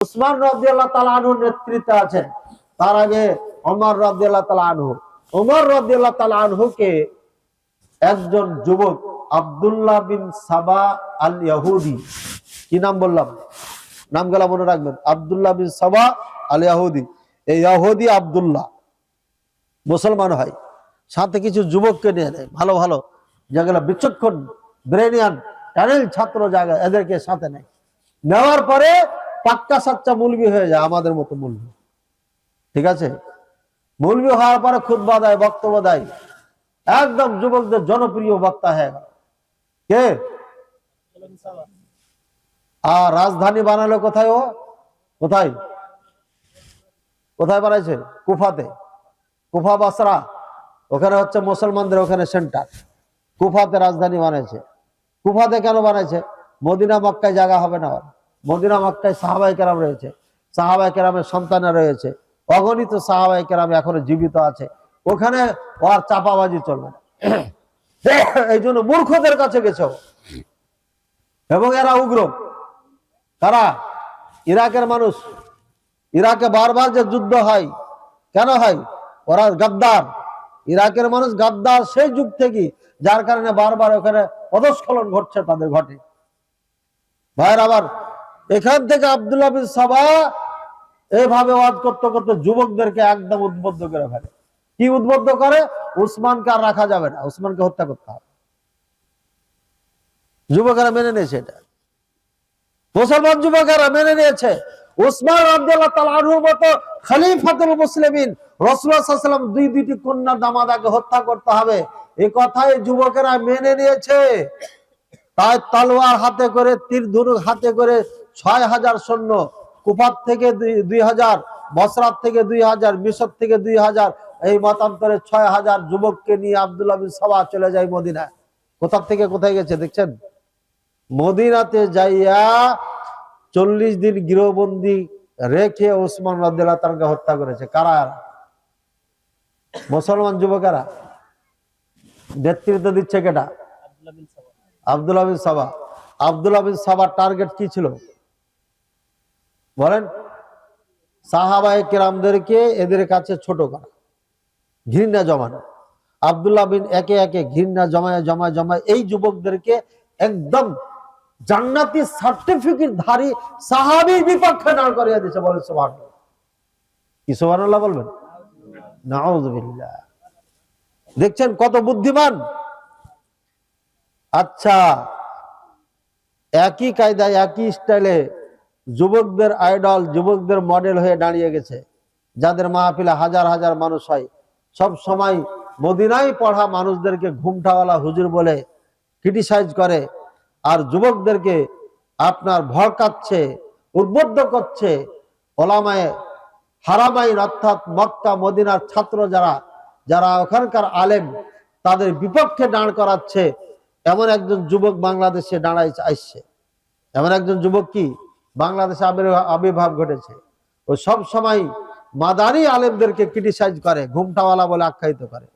উসমান রাদিয়াল্লাহু তাআলা আনহুর নেতৃত্বে আছেন। তার আগে ওমর রাদিয়াল্লাহু তাআলা আনহু। ওমর রাদিয়াল্লাহু তাআলা আনহুকে একজন যুবক আব্দুল্লাহ বিন সাবা আল ইহুদি, কি নাম বললাম, নামগুলা মনে রাখবেন। আব্দুল্লাহ বিন সাবা আল ইহুদি, এই ইহুদি আব্দুল্লাহ মুসলমান হয়, সাথে কিছু যুবককে নিয়ে নেয়, ভালো ভালো যেগুলো বিচক্ষণ ব্রেনিয়ান ট্যালেন্ট ছাত্র জায়গা, এদেরকে সাথে নেয়। নেওয়ার পরে পাক্কা সাচ্চা মুলবি হয়ে যায়, আমাদের মতো মুলবি। ঠিক আছে, মুলবি হওয়ার পরে খুতবা দেয়, বক্তব্য দেয়, একদম যুবকদের জনপ্রিয় বক্তা হয়ে গেল। কে? আর রাজধানী বানালো কোথায়? ও কোথায় কোথায় বানাইছে? কুফাতে। কুফা বাসরা, ওখানে হচ্ছে মুসলমানদের ওখানে সেন্টার। কুফাতে রাজধানী বানাইছে। কুফাতে কেন বানাইছে? মদিনা মক্কায় জায়গা হবে না। মদিনা মক্কায় সাহাবায়ে কেরাম রয়েছে, সাহাবায়ে কেরামের সন্তানরা রয়েছে, অগণিত সাহাবায়ে কেরাম এখনো জীবিত আছে, ওখানে আর চাপাবাজি চলবে না। এই জন্য মূর্খদের কাছে গেছে। এবং এরা উগ্র। তারা ইরাকের মানুষ। ইরাকে বারবার যে যুদ্ধ হয়, কেন হয়? ওরা গাদ্দার। ইরাকের মানুষ গাদ্দার সেই যুগ থেকে, যার কারণে বারবার ওখানে পদস্খলন ঘটছে, তাদের ঘটে। ভাইয়ের আবার এখান থেকে আব্দুল্লাহ বিন সাবা এইভাবে ওয়াজ করতে করতে যুবকদেরকে একদম উদ্বুদ্ধ করে ফেলে। কি উদ্বুদ্ধ করে? উসমানকে আর রাখা যাবে না, উসমানকে হত্যা করতে হবে। যুবকেরা মেনে নিয়েছে এটা, মুসলমান যুবকেরা মেনে নিয়েছে। উসমান রাদিয়াল্লাহু তাআলা আনহুর মতো খলিফাতুল মুসলিমিন রাসূলুল্লাহ সাল্লাল্লাহু আলাইহি ওয়াসাল্লাম দুইটি কন্যা দামাদাকে হত্যা করতে হবে, এই কথাই যুবকেরা মেনে নিয়েছে। তাই তলোয়ার হাতে করে, তীর ধনুক হাতে করে ৬০০০ সৈন্য, কুফাত থেকে ২০০০, বসরাত থেকে ২০০০, মিশর থেকে ২০০০, এই মতান্তরে ৬০০০ যুবককে নিয়ে আব্দুল্লাহ বিন সাবা চলে যায় মদিনায়। কোথা থেকে কোথায় গেছে দেখছেন? মদিনাতে যাইয়া ৪০ দিন গৃহবন্দী রেখে ওসমান রাদিয়াল্লাহু তাআলাকে হত্যা করেছে। কারা? মুসলমান যুবকেরা। নেতৃত্ব দিচ্ছে কেটা? আব্দুল্লাহ বিন সাবা। আব্দুল্লাহ বিন সাবার টার্গেট কি ছিল বলেন? সাহাবায়ে কেরামদেরকে এদের কাছে ছোট করা, ঘৃণা জমানো। আব্দুল্লাহ বিন একে একে ঘৃণা জমায় জমায় জমায় এই যুবকদেরকে একদম জান্নাতি সার্টিফিকেট ধারী সাহাবীর বিপক্ষে দাঁড় করিয়ে দিয়েছে। বলেন সুবহানাল্লাহ। কি সুবহানাল্লাহ বলবেন? নাউযুবিল্লাহ। দেখছেন কত বুদ্ধিমান। আচ্ছা, একই কায়দায় একই স্টাইলে যুবকদের আইডল, যুবকদের মডেল হয়ে দাঁড়িয়ে গেছে, যাদের মাহফিলে হাজার হাজার মানুষ হয়, সব সময় মদিনায় পড়া মানুষদেরকে ঘুমটাওয়ালা হুজুর বলে ক্রিটিসাইজ করে, আর যুবকদেরকে আপনার ভড়কাচ্ছে, উদ্বুদ্ধ করছে। ওলামায়ে হারামাইন অর্থাৎ মক্কা মদিনার ছাত্র যারা, যারা ওখানকার আলেম, তাদের বিপক্ষে দাঁড় করাচ্ছে। এমন একজন যুবক বাংলাদেশে দাঁড়ায় আসছে। এমন একজন যুবক কি বাংলাদেশে আবির্ভাব ঘটেছে। ও সব সময় মাদানী আলেমদেরকে ক্রিটিসাইজ করে, ঘুমটাওয়ালা বলে আখ্যায়িত করে।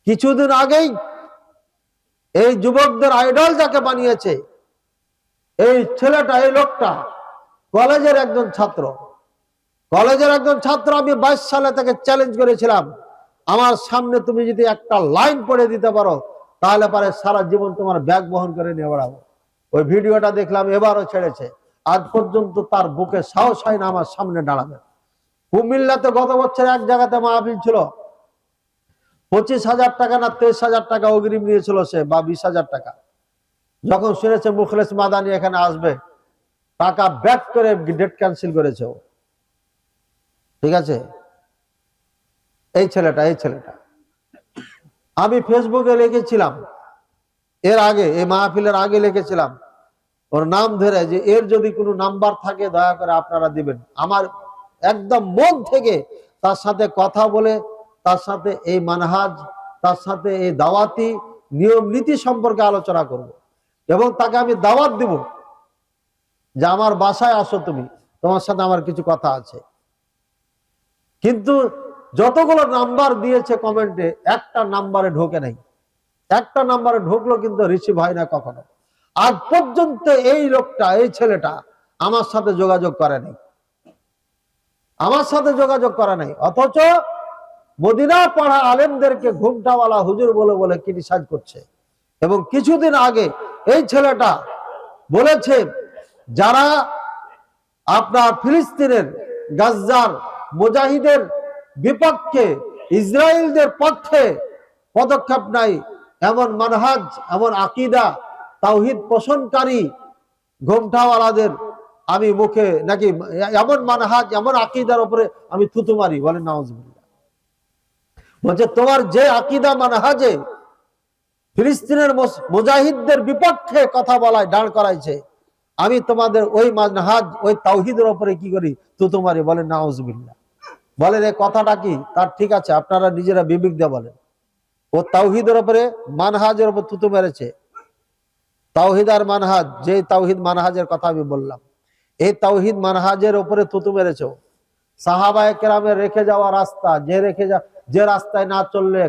কিছুদিন আগেই এই যুবকদের আইডল যাকে বানিয়েছে, এই ছেলেটা, এই লোকটা কলেজের একজন ছাত্র। কলেজের একজন ছাত্র। আমি 22 সালে তাকে চ্যালেঞ্জ করেছিলাম, আমার সামনে তুমি যদি একটা লাইন পড়ে দিতে পারো, তাহলে পারে সারা জীবন তোমার ব্যাগ বহন করে নিয়ে বেড়াবো। ওই ভিডিওটা দেখলাম, এবারও ছেড়েছে। আজ পর্যন্ত তার বুকে সাহস হয় না আমার সামনে দাঁড়াবে। কুমিল্লাতে গত বছর এক জায়গাতে মাহফিল ছিল, 25,000 টাকা না 23,000 টাকা অগ্রিম নিয়েছিল সে, বা 20,000 টাকা। যখন শুনেছে মুখলেস মাদানী এখানে আসবে, টাকা ব্যাক করে ডেট ক্যান্সেল করেছে ও। ঠিক আছে, এই ছেলেটা আমি ফেসবুকে লিখেছিলাম এর আগে, এই মাহফিলের আগে লিখেছিলাম ওর নাম ধরে, যে এর যদি কোনো নাম্বার থাকে দয়া করে আপনারা দিবেন। আমার একদম মন থেকে তার সাথে কথা বলে, তার সাথে এই মানহাজ, তার সাথে এই দাওয়াতি নিয়ম নীতি সম্পর্কে আলোচনা করব, এবং তাকে আমি দাওয়াত দিব যে আমার বাসায় আসো তুমি, তোমার সাথে আমার কিছু কথা আছে। কিন্তু যতগুলো নাম্বার দিয়েছে কমেন্টে, একটা নাম্বারে ঢোকে নাই। একটা নাম্বারে ঢুকলো কিন্তু রিসিভ হয় না কখনো। আজ পর্যন্ত এই লোকটা, এই ছেলেটা আমার সাথে যোগাযোগ করে নাই, আমার সাথে যোগাযোগ করে নাই। অথচ মদিনা পড়া আলেমদেরকে ঘুমটাওয়ালা হুজুর বলে বলে ক্রিটিসাইজ করছে। এবং কিছুদিন আগে এই ছেলেটা বলেছে, যারা আপনার ফিলিস্তিনের গাজ্জার মুজাহিদের বিপক্ষে ইসরায়েলদের পক্ষে পদক্ষেপ নাই, এমন মানহাজ, এমন আকিদা, তাওহীদ পোষণকারী ঘোমটাওয়ালাদের আমি মুখে নাকি এমন মানহাজ, এমন আকিদার উপরে আমি থুতু মারি। বলেন নাউজুবিল্লাহ। বলছে তোমার যে আকিদা মানহাজে ফিলিস্তিনের মুজাহিদদের বিপক্ষে কথা বলায় দাঁড় করাইছে, আমি তোমাদের ওই মানহাজ, ওই তাওহীদের উপরে কি করি? থুতু মারি। বলেন নাউজুবিল্লাহ। বলেন এই কথাটা কি তার ঠিক আছে? আপনারা নিজেরা বিবেক দিয়ে বলেন। ও তাওহীদের উপরে, মানহাজের উপর থুতু মেরেছে। তাওহীদ আর মানহাজ, যে তাওহীদ মানহাজের কথা আমি বললাম, এই তাওহীদ মানহাজের উপরে থুতু মেরেছে। সাহাবায়ে কেরামের রেখে যাওয়া রাস্তা, যে রাস্তায় না চললে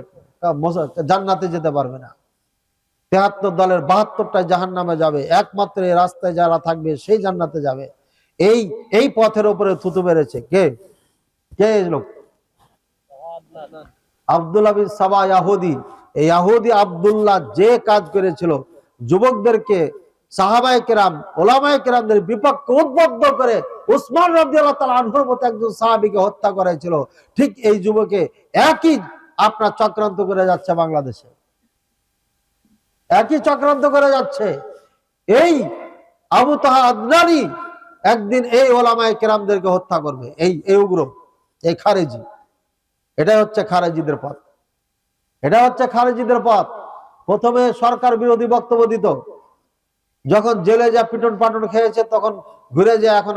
জান্নাতে যেতে পারবে না, ৭৩ দলের ৭২টায় জাহান্নামে যাবে, একমাত্র এই রাস্তায় যারা থাকবে সেই জান্নাতে যাবে, এই পথের উপরে থুতু মেরেছে কে? এই লোক আব্দুল্লাহ বিন সাবা ইয়াহুদি। এই ইয়াহুদি আব্দুল্লাহ যে কাজ করেছিল, যুবকদেরকে সাহাবায়ে কেরাম, ওলামায়ে কেরামদের বিপক্ষে উদ্বুদ্ধ করে উসমান রাদিয়াল্লাহু তাআলা আনহুর মতো একজন সাহাবীকে হত্যা করেছিল, ঠিক এই যুবকে একই আপনার চক্রান্ত করে যাচ্ছে বাংলাদেশে, একই চক্রান্ত করে যাচ্ছে। এই আবু তাহা আদনানী একদিন এই ওলামায়ে কেরামদেরকে হত্যা করবে, এই উগ্র, এই খারেজি। এটাই হচ্ছে খারেজিদের পথ, এটা হচ্ছে খারেজিদের পথ। প্রথমে সরকার বিরোধী বক্তব্য দিত, যখন জেলে যা পিটন পাটন খেয়েছে তখন ঘুরে যায়, এখন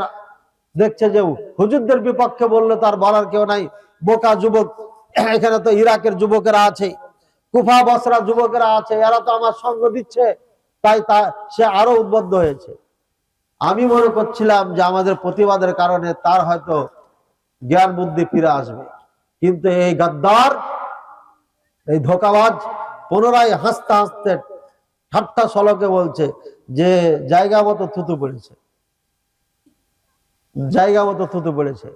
দেখছে যে হুজুরদের বিপক্ষে বললে তার বলার কেউ নাই, বোকা যুবক, এখানে তো ইরাকের যুবকেরা আছে, কুফা বসরা যুবকেরা আছে, এরা তো আমার সঙ্গ দিচ্ছে, তাই সে আরো উদ্বুদ্ধ হয়েছে। আমি মনে করছিলাম যে আমাদের প্রতিবাদের কারণে তার হয়তো জ্ঞান বুদ্ধি ফিরে আসবে, কিন্তু এই গাদ্দার, এই ধোঁকাবাজ পুনরায় হাসতে হাসতে ঠাট্টা সলকে বলছে যে জায়গা মতো থুতু পড়েছে, জায়গা মতো থুতু পড়েছে।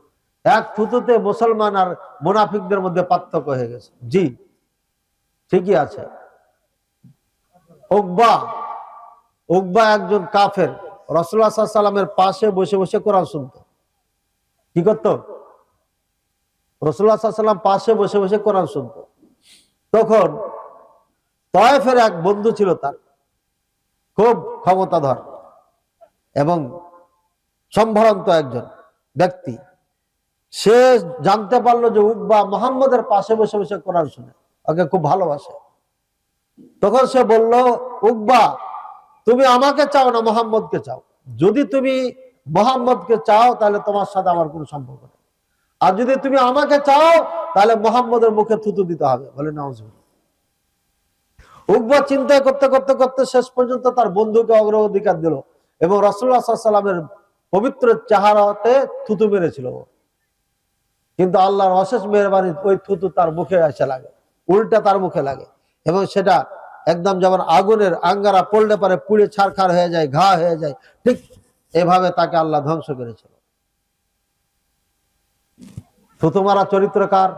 এক থুতুতে মুসলমান আর মুনাফিকদের মধ্যে পার্থক্য হয়ে গেছে। জি ঠিকই আছে। উকবা একজন কাফের, রাসূলুল্লাহ সাল্লাল্লাহু আলাইহি ওয়াসাল্লামের পাশে বসে বসে কোরআন শুনতো। কি করতো? রাসূলুল্লাহ সাল্লাল্লাহু আলাইহি ওয়াসাল্লাম পাশে বসে বসে কোরআন শুনতো। তখন তায়েফের এক বন্ধু ছিল তার, খুব ক্ষমতাধর এবং সম্ভ্রান্ত একজন ব্যক্তি। সে জানতে পারলো যে উকবা মুহাম্মদের পাশে বসে বসে কোরআন শুনে, ওকে খুব ভালোবাসে। তখন সে বলল, উকবা তুমি আমাকে চাও না মুহাম্মদকে চাও? যদি তুমি মুহাম্মদকে চাও তাহলে তোমার সাথে আমার কোনো সম্পর্ক নেই, আর যদি তুমি আমাকে চাও তাহলে মুহাম্মদের মুখে থুতু দিতে হবে। বলে নাউজুবিল্লাহ। উকবা চিন্তা করতে করতে করতে শেষ পর্যন্ত তার বন্ধুকে অগ্রাধিকার দিল এবং রাসূলুল্লাহ সাল্লাল্লাহু আলাইহি ওয়াসাল্লামের পবিত্র চেহারাতে থুতু মেরেছিল। কিন্তু আল্লাহর অশেষ মেহেরবানি, ওই থুতু তার মুখে এসে লাগে, উল্টা তার মুখে লাগে, এবং সেটা একদম যেমন আগুনের আঙ্গারা পড়লে পারে পুড়ে ছারখার হয়ে যায়, ঘা হয়ে যায়, ঠিক এভাবে তাকে আল্লাহ ধ্বংস করেছিল। থুতু মারা চরিত্রকার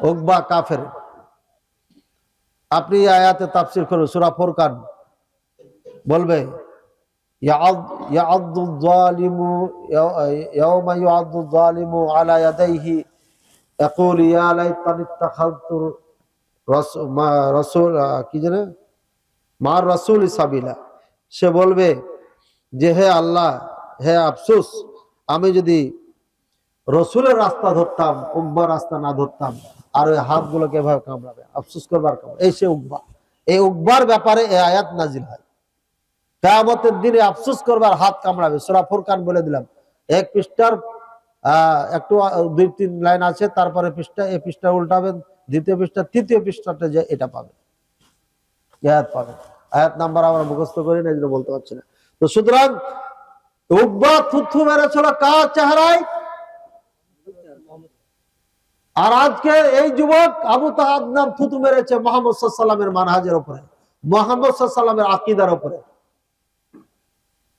উকবা কাফের। আপনি আয়াতে তাফসীর করুন, সূরা ফুরকান বলবে ইয়া'আদু যালিমু ইয়াওমা ইয়া'আদু যালিমু আলা ইয়াদাইহি ইয়াকুলু ইয়া লাইতানি ইত্তাখাযতু রাসূল কি জানে মার রাসূল সাবিলা। সে বলবে যে হে আল্লাহ, হে আফসোস, আমি যদি রসুলের রাস্তা ধরতাম, উকবার রাস্তা না ধরতাম। আর ওই হাতগুলোকে এভাবে কামড়াবে, আফসোস করবার কামড়। এই সে উকবা, এই উকবার ব্যাপারে এই আয়াত নাজিল হয়। কিয়ামতের দিনে আফসোস করবার হাত কামড়াবে। সূরা ফুরকান বলে দিলাম, এক পৃষ্ঠার একটু 2-3 লাইন আছে, তারপরে পৃষ্ঠা, এই পৃষ্ঠা উল্টাবেন, দ্বিতীয় পৃষ্ঠা, তৃতীয় পৃষ্ঠাতে যে এটা পাবেন, আয়াত পাবেন। আয়াত নাম্বার আমরা মুখস্থ করি না, এজন্য বলতে পারছি না। তো সুতরাং উকবা থুথু মেরেছিল কার চেহারায়? আর আজকে এই যুবক আবু তাহা আদনান থুতু মেরেছে মুহাম্মদ সাল্লাল্লাহু আলাইহি ওয়াসাল্লামের মানহাজের উপরে, মুহাম্মদ সাল্লাল্লাহু আলাইহি ওয়াসাল্লামের আকীদার উপরে।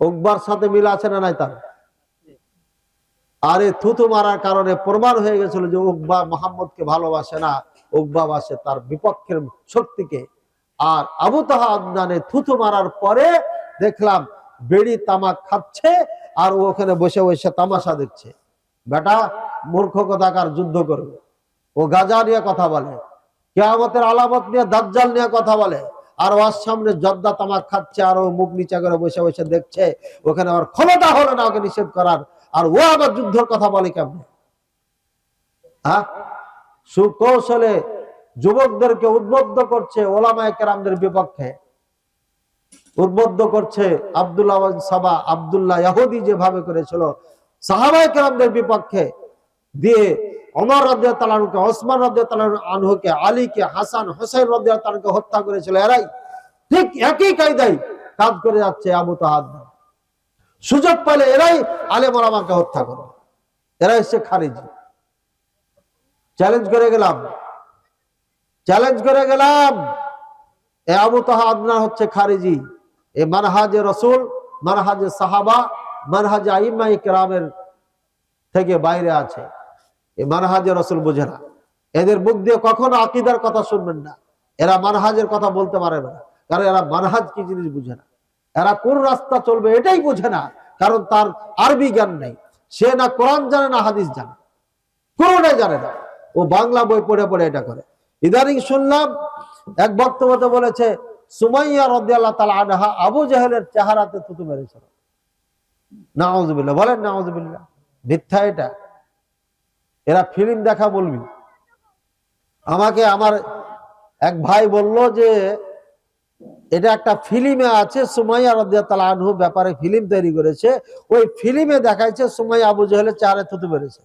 উকবার সাথে মিল আছে না নাই তার? আর এই থুতু মারার কারণে প্রমাণ হয়ে গেছিল যে উকবা মোহাম্মদকে ভালোবাসে না, উকবা বাসে তার বিপক্ষের শক্তিকে। আর আবু তাহা আদনানে থুতু মারার পরে দেখলাম বেড়ি তামাক খাচ্ছে আর ও ওখানে বসে বসে তামাশা দেখছে। বেটা মূর্খ কথাকার, যুদ্ধ করবে। ও গাজা নিয়ে কথা বলে, কিয়ামতের আলামত নিয়ে, দাজ্জাল নিয়ে কথা বলে, আর ওর সামনে জর্দা তামাক খাচ্ছে আর ও মুখ নিচে করে বসে বসে দেখছে। ওখানে আমার ক্ষমতা হলো না ওকে নিষেধ করার, আর ও আবার যুদ্ধের কথা বলে কেমন? হ্যাঁ, সুকৌশলে যুবকদেরকে উদ্বুদ্ধ করছে ওলামায়ে কেরামদের বিপক্ষে, উদ্বুদ্ধ করছে। আব্দুল্লাহ সাবা, আব্দুল্লাহ ইহুদি যেভাবে করেছিল সাহাবায়ে কেরামদের বিপক্ষে দিয়ে, ওমর রাদিয়াল্লাহু তাআলা আনহুকে, ওসমান রাদিয়াল্লাহু আনহুকে, আলীকে, হাসান হোসেন রাদিয়াল্লাহু তাআলাকে হত্যা করেছিল এরাই। ঠিক একই কায়দায় কাজ করে যাচ্ছে আবু তাহাদ। সুযোগ পেলে এরাই আলেম ওলামাকে হত্যা করবে, এরাই হচ্ছে খারিজি। চ্যালেঞ্জ করে গেলাম, চ্যালেঞ্জ করে গেলাম, এ আবু তাহা আদনান হচ্ছে খারিজি। এ মানহাজে রসুল, মানহাজে সাহাবা, মানহাজে আইম্মায়ে কেরামের থেকে বাইরে আছে। এই মানহাজে রসুল বুঝে না। এদের মুখ দিয়ে কখনো আকীদার কথা শুনবেন না। এরা মানহাজের কথা বলতে পারে না, কারণ এরা মানহাজ কি জিনিস বুঝে না। এরা কোন রাস্তা চলবে এটাই বুঝে না, কারণ তার আরবি জ্ঞান নেই। সে না কোরআন জানে না হাদিস জানে, কোনটাই জানে না। ও বাংলা বই পড়ে পড়ে এটা করে। ইদানিং শুনলাম এক বক্তব্যতে বলেছে সুমাইয়া রাদিয়াল্লাহু তাআলা আনহা আবু জাহেলের চেহারাতে থুতু মেরেছিল। নাউযুবিল্লাহ, বলেন নাউযুবিল্লাহ। মিথ্যা এটা। এরা ফিল্ম দেখা বলবি। আমাকে আমার এক ভাই বলল যে এটা একটা ফিল্মে আছে, সুমাইয়া রাদিয়াল্লাহু তাআলা আনহু ব্যাপারে ফিল্ম তৈরি করেছে, ওই ফিল্মে দেখাইছে সুমাইয়া আবু জাহেলের চেহারায় থুতু মেরেছে।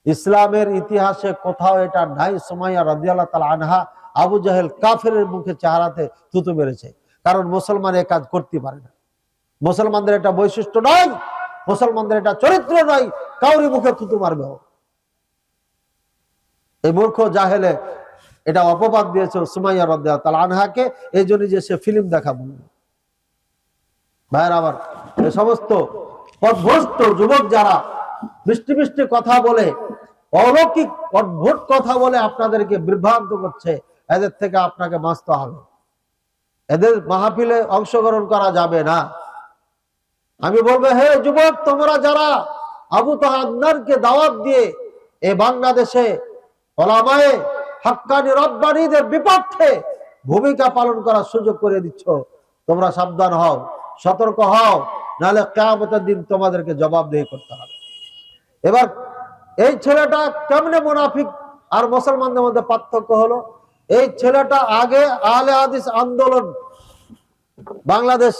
ইসলামের ইতিহাসে কোথাও এটা নাই সুমাইয়া রাদিয়াল্লাহু তাআলা আনহা আবু জাহেল কাফেরের মুখে চেহারাতে থুতু মেরেছে। কারণ মুসলমান এই কাজ করতে পারে না, মুসলমানদের এটা বৈশিষ্ট্য নয়, মুসলমানদের এটা চরিত্র নয়, কাউরি মুখে থুতু মারবে। এই মূর্খ জাহেলে এটা অপবাদ দিয়েছে সুমাইয়া রাদিয়াল্লাহু তাআলা আনহাকে, এই জন্য যে সে ফিল্ম দেখা বলল। ভাইয়ের আমার, এই সমস্ত পথভ্রষ্ট যুবক যারা মিষ্টি মিষ্টি কথা বলে, অলৌকিক অদ্ভুত কথা বলে আপনাদেরকে বিভ্রান্ত করছে, এদের থেকে আপনাকে বাঁচতে হবে। এদের মাহফিলে অংশগ্রহণ করা যাবে না। আমি বলবো, হে যুবক, তোমরা যারা আবু তাহা আদনানকে দাওয়াত দিয়ে এই বাংলাদেশে ওলামায়ে হাক্কানি রব্বানীদের বিপক্ষে ভূমিকা পালন করার সুযোগ করে দিচ্ছ, তোমরা সাবধান হও, সতর্ক হও, নাহলে কিয়ামতের দিন তোমাদেরকে জবাবদিহি করতে হবে। এবার এই ছেলেটা কেমনে মুনাফিক আর মুসলমানদের মধ্যে পার্থক্য হলো? এই ছেলেটা আগে আহলে হাদিস আন্দোলন, বাংলাদেশ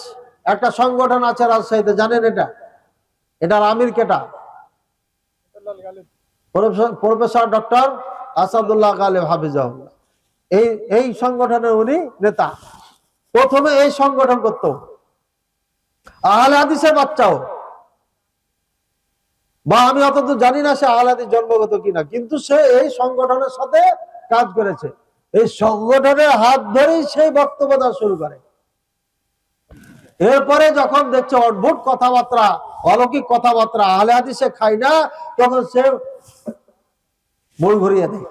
একটা সংগঠন আছে রাজশাহীতে, জানেন এটা? এটার আমির কেটা? প্রফেসর ডক্টর আসাদুল্লাহ গালিব হাফিজাহুল্লাহ। এই সংগঠনের উনি নেতা। প্রথমে এই সংগঠন করত, আহলে হাদিসের বাচ্চাও, বা আমি অত জানি না সে আহলে হাদিস জন্মগত কিনা, কিন্তু সে এই সংগঠনের সাথে কাজ করেছে। এই সংগঠনের হাত ধরেই সেই বক্তব্য দেওয়া শুরু করে। এরপরে যখন দেখছে অদ্ভুত কথাবার্তা, অলৌকিক কথাবার্তা, আহলে হাদিসে খায় না, তখন সে মুড় ঘুরিয়ে দেয়।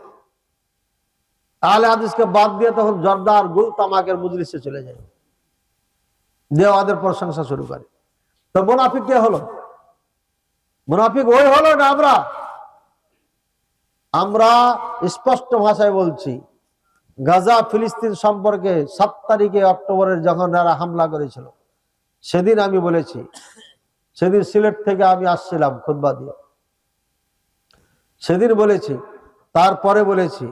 আহলে হাদিসকে বাদ দিয়ে তখন জর্দা আর গুল তামাকের মজলিসে চলে যায়, দেওয়াদের প্রশংসা শুরু করে। তো মুনাফিক কে হলো? মুনাফিক ওই হলো না আমরা স্পষ্ট ভাষায় বলছি, গাজা ফিলিস্তিন সম্পর্কে 7 তারিখে অক্টোবরের যখন এরা হামলা করেছিল, সেদিন আমি বলেছি, সেদিন সিলেট থেকে আমি আসছিলাম খুতবা দিয়ে, সেদিন বলেছি, তারপরে বলেছি,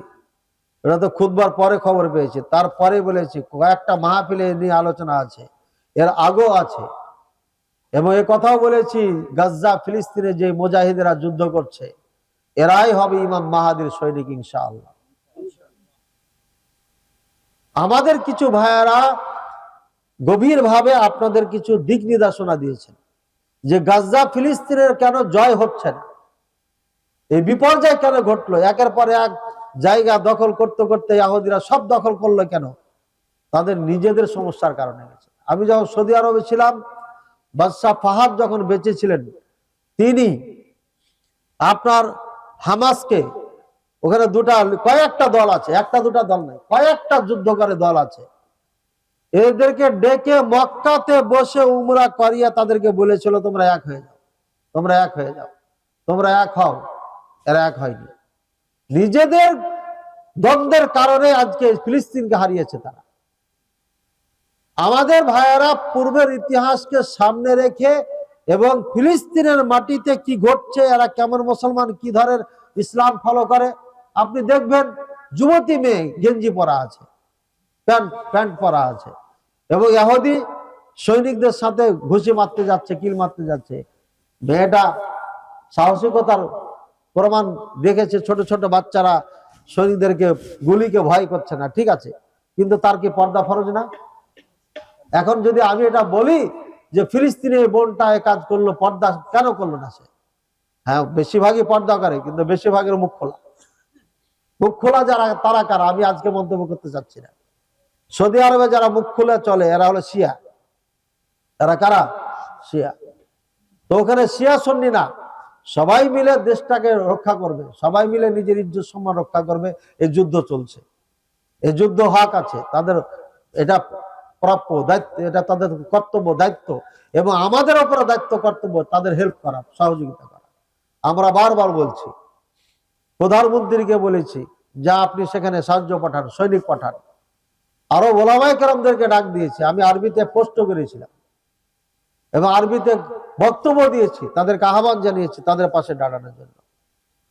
এটা তো খুতবার পরে খবর পেয়েছি, তারপরে বলেছি কয়েকটা মাহফিলে নিয়ে আলোচনা আছে, এর আগেও আছে, এবং এ কথাও বলেছি গাজা ফিলিস্তিনে যে মুজাহিদেরা যুদ্ধ করছে এরাই হবে ইমাম মাহাদির সৈনিক ইনশাআল্লাহ। আমাদের কিছু ভাইয়েরা গভীরভাবে আপনাদের কিছু দিক নির্দেশনা দিয়েছেন যে গাজা ফিলিস্তিনের কেন জয় হচ্ছে না, এই বিপর্যয় কেন ঘটলো, একের পর এক জায়গা দখল করতে করতে ইহুদিরা সব দখল করলো কেন? তাদের নিজেদের সমস্যার কারণে গেছে। আমি যখন সৌদি আরবে ছিলাম বাদশাহ ফাহাদ যখন বেঁচে ছিলেন, তিনি আপনার হামাসকে, ওখানে কয়েকটা দল আছে, একটা দুটা দল নাই, কয়েকটা যুদ্ধকারী দল আছে, এদেরকে ডেকে মক্কাতে বসে উমরা করিয়া তাদেরকে বলেছিল, তোমরা এক হয়ে যাও, তোমরা এক হয়ে যাও, তোমরা এক হও। এরা এক হয়নি। নিজেদের দ্বন্দ্বের কারণে আজকে ফিলিস্তিনকে হারিয়েছে তারা। আমাদের ভাইয়েরা পূর্বের ইতিহাসকে সামনে রেখে এবং ফিলিস্তিনের মাটিতে কি ঘটছে, এরা কেমন মুসলমান, কি ধরনের ইসলাম ফলো করে, আপনি দেখবেন যুবতী মেয়ে গেঞ্জি পরা আছে, প্যান্ট পরা আছে, এবং ইহুদি সৈনিকদের সাথে ঘুষি মারতে যাচ্ছে, কিল মারতে যাচ্ছে। মেয়েটা সাহসিকতার প্রমাণ দেখেছে, ছোট ছোট বাচ্চারা সৈনিকদেরকে গুলিকে ভয় করছে না, ঠিক আছে, কিন্তু তার কি পর্দা ফরজ না? এখন যদি আমি এটা বলি যে ফিলিস্তিনের বোনটা কাজ করলো, পর্দা কেন করলো না সে? হ্যাঁ, বেশিরভাগই পর্দা করে, কিন্তু বেশিরভাগের মুখ খোলা। মুখ খোলা যারা, তারা কারা আমি আজকে মন্তব্য করতে চাচ্ছি না। সৌদি আরবে যারা মুখ খুলে চলে এরা হলো শিয়া। এরা কারা? শিয়া। তো ওখানে শিয়া সুন্নি না, সবাই মিলে দেশটাকে রক্ষা করবে, সবাই মিলে নিজের ইজ্জত সম্মান রক্ষা করবে। এই যুদ্ধ চলছে, এই যুদ্ধ হক আছে তাদের, এটা প্রাপ্য দায়িত্ব, এটা তাদের কর্তব্য দায়িত্ব, এবং আমাদের উপর দায়িত্ব কর্তব্য তাদের হেল্প করা, সহযোগিতা করা। আমরা বারবার বলছি, প্রধানমন্ত্রীকে বলেছি যা আপনি সেখানে সাহায্য পাঠান, সৈনিক পাঠান। আরো ওলামায়ে কেরামদেরকে ডাক দিয়েছি, আমি আরবিতে পোস্ট করেছিলাম এবং আরবিতে বক্তব্য দিয়েছি, তাদেরকে আহ্বান জানিয়েছি তাদের পাশে দাঁড়ানোর জন্য।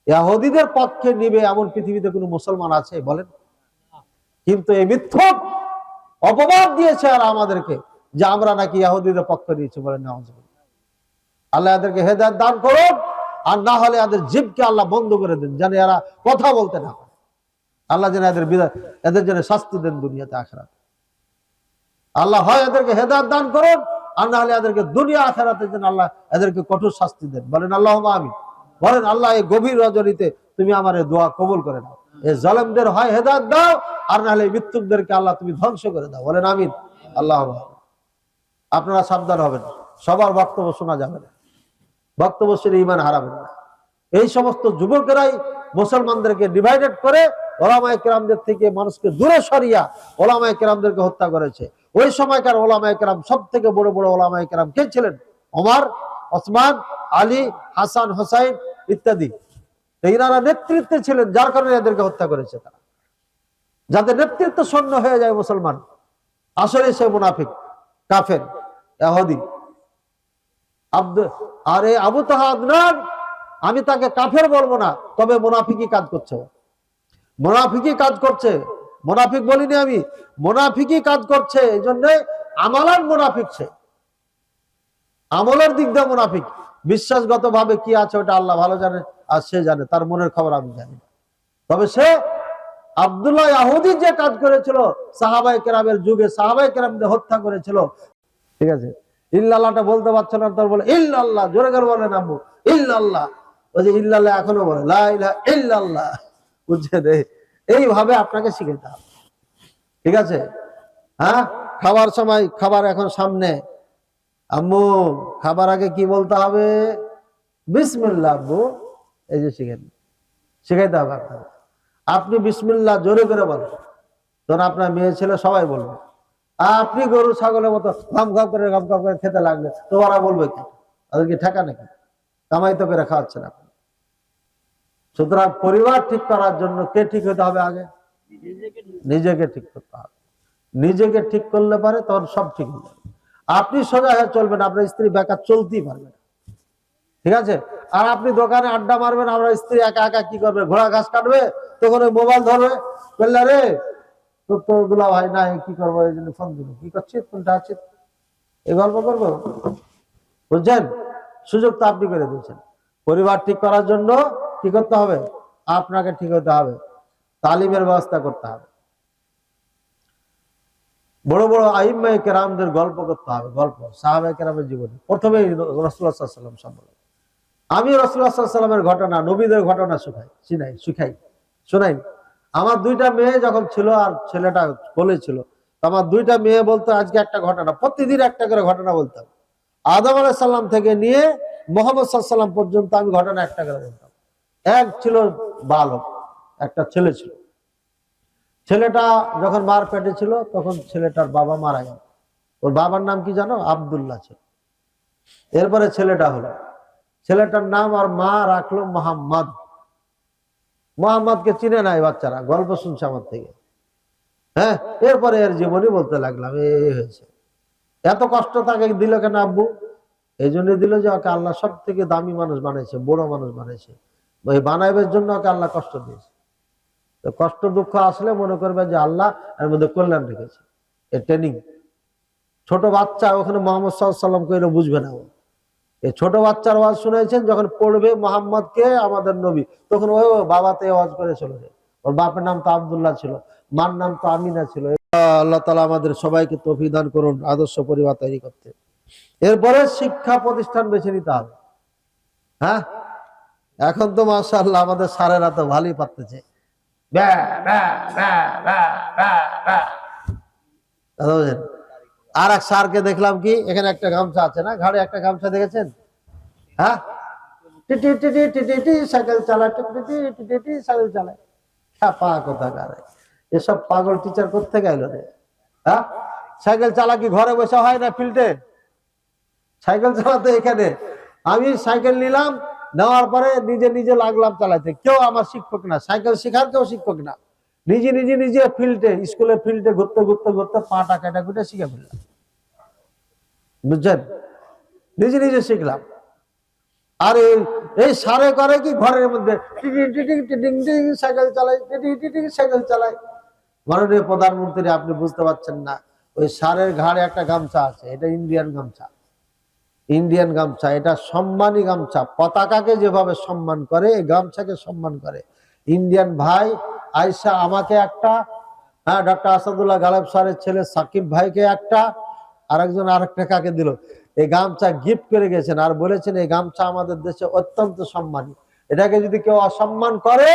ইহুদিদের পক্ষে নিবে এমন পৃথিবীতে কোনো মুসলমান আছে বলেন? কিন্তু এই মিথ্যক অপবাদ দিয়েছে আর আমাদেরকে যে আমরা নাকি ইহুদিদের পক্ষ নিয়েছি, বলেন না। আল্লাহ এদেরকে হেদায়েত দান করুন, আর না হলে এদের জিভকে আল্লাহ বন্ধ করে দেন, যেন এরা কথা বলতে না পারে। আল্লাহ যেন এদের জন্য শাস্তি দেন দুনিয়াতে আখিরাতে। আল্লাহ হয় এদেরকে হেদায়েত দান করুন, আর না হলে এদেরকে দুনিয়া আখিরাতে যেন আল্লাহ এদেরকে কঠোর শাস্তি দেন। বলেন আল্লাহুম্মা আমিন। বলেন আল্লাহ এই গভীর রজনীতে তুমি আমার এই দোয়া কবুল করে নাও। এই জালেমদের হয় হেদায়েত দাও, আর না হলে মৃত্যুকদেরকে আল্লাহ তুমি ধ্বংস করে দাও। বলেন আমিন। আল্লাহুম্মা। আপনারা সাবধান হবেন, সবার বক্তব্য শোনা যাবে না, বক্তব্য শুনে ঈমান হারাবেন না। এই সমস্ত যুবকেরাই মুসলমানদেরকে ডিভাইডেড করে ওলামায়ে কেরামদের থেকে মানুষকে দূরে সরিয়া ওলামায়ে কেরামদেরকে হত্যা করেছে। ওই সময়কার ওলামায়ে কেরাম, সব থেকে বড় বড় ওলামায়ে কেরাম কে ছিলেন? ওমর, ওসমান, আলী, হাসান, হোসাইন ইত্যাদি। এনারা নেতৃত্বে ছিলেন, যার কারণে এদেরকে হত্যা করেছে তারা। যাদের নেতৃত্ব শূন্য হয়ে যায় মুসলমান, আসলে সে মুনাফিক, কাফের, ইহুদি। আরে আবু তাহা আদনান, আমি তাকে কাফের বলবো না, তবে মুনাফিকই কাজ করছে, মুনাফিকই কাজ করছে। মুনাফিক বলিনি আমি, মুনাফিকই কাজ করছে। এই জন্য আমালান মুনাফিক সে, আমলের দিক দিয়ে মুনাফিক। বিশ্বাসগত ভাবে কি আছে ওটা আল্লাহ ভালো জানে, আর সে জানে, তার মনের খবর আমি জানি। তবে সে আব্দুল্লাহ ইহুদি যে কাজ করেছিল সাহাবায়ে কেরামের যুগে, সাহাবায়ে কেরামদের হত্যা করেছিল, ঠিক আছে, ইল্লাল্লাহটা বলতে পারছো না, তার বলে ইল্লাল্লাহ, জোরে করে বলে নামবো ইল্লাল্লাহ, ওই যে ইল্লাল্লাহ এখনো বলে লা ইলাহা ইল্লাল্লাহ, বুঝছেন? এইভাবে আপনাকে শিখাতে হবে, ঠিক আছে? হ্যাঁ, খাবার সময়, খাবার এখন সামনে, আম্মু খাবার আগে কি বলতে হবে? বিসমিল্লাহ আব্বু। এই যে শিখাইতে হবে আপনাকে। আপনি বিসমিল্লাহ জোরে করে বলেন, তখন আপনার মেয়ে ছেলে সবাই বলবে। আপনি গরু ছাগলের মতো ঘাম ঘাম করে খেতে লাগলে তো ওরা বলবে কি? তাদেরকে ঠেকা নাকি? কামাই তো করে খাওয়াচ্ছেন আপনি। সুতরাং পরিবার ঠিক করার জন্য কে ঠিক হতে হবে? আগে নিজেকে ঠিক করতে হবে। নিজেকে ঠিক করলে পারে তখন সব ঠিক হয়ে যাবে। আপনি সোজা হয়ে চলবেন, আপনার স্ত্রী বেকার চলতেই পারবে না, ঠিক আছে? আর আপনি দোকানে আড্ডা মারবেন, আপনার স্ত্রী একা একা কি করবে? ঘোড়া ঘাস কাটবে, তখন ওই মোবাইল ধরবে, বললে রে তো দুলা ভাই না, কি করবো, এই জন্য ফোন দিল, কি করছিস, কোনটা আছে, এই গল্প করবো, বুঝছেন? সুযোগ তো আপনি করে দিয়েছেন। পরিবার ঠিক করার জন্য কি করতে হবে? আপনাকে ঠিক হতে হবে, তালিমের ব্যবস্থা করতে হবে, বড় বড় আইম্মায়ে কেরামদের গল্প করতে হবে, গল্প সাহাবায়ে কেরামের জীবনে। প্রথমে রাসূলুল্লাহ সাল্লাল্লাহু আলাইহি ওয়াসাল্লাম সম্পর্কে আমি রাসূলুল্লাহ সাল্লাল্লাহু আলাইহি ওয়াসাল্লামের ঘটনা, নবীদের ঘটনা শোনাই। আমার দুইটা মেয়ে যখন ছিল আর ছেলেটা কোলে ছিল, আমার দুইটা মেয়ে বলতো আজকে একটা ঘটনা, প্রতিদিন একটা করে ঘটনা বলতাম। আদম আলাইহিস সালাম থেকে নিয়ে মুহাম্মদ সাল্লাল্লাহু আলাইহি সাল্লাম পর্যন্ত আমি ঘটনা একটা করে বলতাম। এক ছিল বালক, একটা ছেলে ছিল। ছেলেটা যখন মার পেটে ছিল তখন ছেলেটার বাবা মারা গেল। ওর বাবার নাম কি জানো? আব্দুল্লাহ ছিল। এরপরে ছেলেটা হলো, ছেলেটার নাম আর মা রাখলো মোহাম্মদ। মোহাম্মদকে চিনে নাই বাচ্চারা, গল্প শুনছে আমার থেকে। হ্যাঁ, এরপরে এর জীবনী বলতে লাগলাম, এই হয়েছে। এত কষ্ট তাকে দিল কেন আব্বু? এই জন্য দিল যে ওকে আল্লাহ সব থেকে দামি মানুষ বানাইছে, বড় মানুষ বানাইছে। ওই বানাইবার জন্য ওকে আল্লাহ কষ্ট দিয়েছে। তো কষ্ট দুঃখ আসলে মনে করবে যে আল্লাহ এর মধ্যে কল্যাণ রেখেছে, এ ট্রেনিং। ছোট বাচ্চা ওখানে মোহাম্মদ সাল্লাল্লাহু আলাইহি সাল্লাম কইলে বুঝবে না। এই ছোট বাচ্চার ওয়াজ শুনেছেন, যখন পড়বে মোহাম্মদকে আমাদের নবী, তখন ওই বাবাতে ওয়াজ করে চলে যায়। ওর বাপের নাম তো আব্দুল্লাহ ছিল, মার নাম তো আমিনা ছিল। আল্লাহ তাআলা আমাদের সবাইকে তৌফিক দান করুন আদর্শ পরিবার তৈরি করতে। এরপরে শিক্ষা প্রতিষ্ঠান বেছে নিতে হবে। হ্যাঁ, এখন তো মাশাআল্লাহ আমাদের স্যারেরা তো ভালোই পারতেছে। আর এক স্যারকে দেখলাম কি, এখানে একটা গামছা আছে না, ঘাড়ে একটা গামছা দেখেছেন? হ্যাঁ, টিটি টিটি টিটি টি সাইকেল চালায়, টিটি টিটি টিটি সাইকেল চালায়। ছাপা কোথাকার এসব পাগল টিচার কোত্থেকে এলো রে? হ্যাঁ, সাইকেল চালা কি ঘরে বসে হয় না ফিল্ডে? সাইকেল চালাতে এখানে আমি সাইকেল নিলাম, নেওয়ার পরে নিজে নিজে লাগলাম চালাতে। কেউ আমার শিক্ষক না, সাইকেল শেখার কেউ শিক্ষক না। নিজে নিজে নিজে ফিল্ডে, স্কুলের ফিল্ডে ঘুরতে ঘুরতে ঘুরতে পাটা কাটা কুটে শিখে ফেললাম। বুঝছেন? নিজে নিজে শিখলাম। আর এই সারে করে কি ঘরের মধ্যে সাইকেল চালাই, সাইকেল চালাই। মাননীয় প্রধানমন্ত্রী, আপনি বুঝতে পারছেন না, ওই সারের ঘাড়ে একটা গামছা আছে, এটা ইন্ডিয়ান গামছা। ইন্ডিয়ান গামছা, এটা সম্মানী গামছা। পতাকাকে যেভাবে সম্মান করে, এই গামছাকে সম্মান করে। ইন্ডিয়ান ভাই আয়সা আমাকে একটা, হ্যাঁ, ডক্টর আসাদুল্লাহ গালেব স্যারের ছেলে সাকিব ভাইকে একটা, আরেকজন আরেকটা কাকে দিল, এই গামছা গিফট করে গেছেন আর বলেছেন এই গামছা আমাদের দেশে অত্যন্ত সম্মানী। এটাকে যদি কেউ অসম্মান করে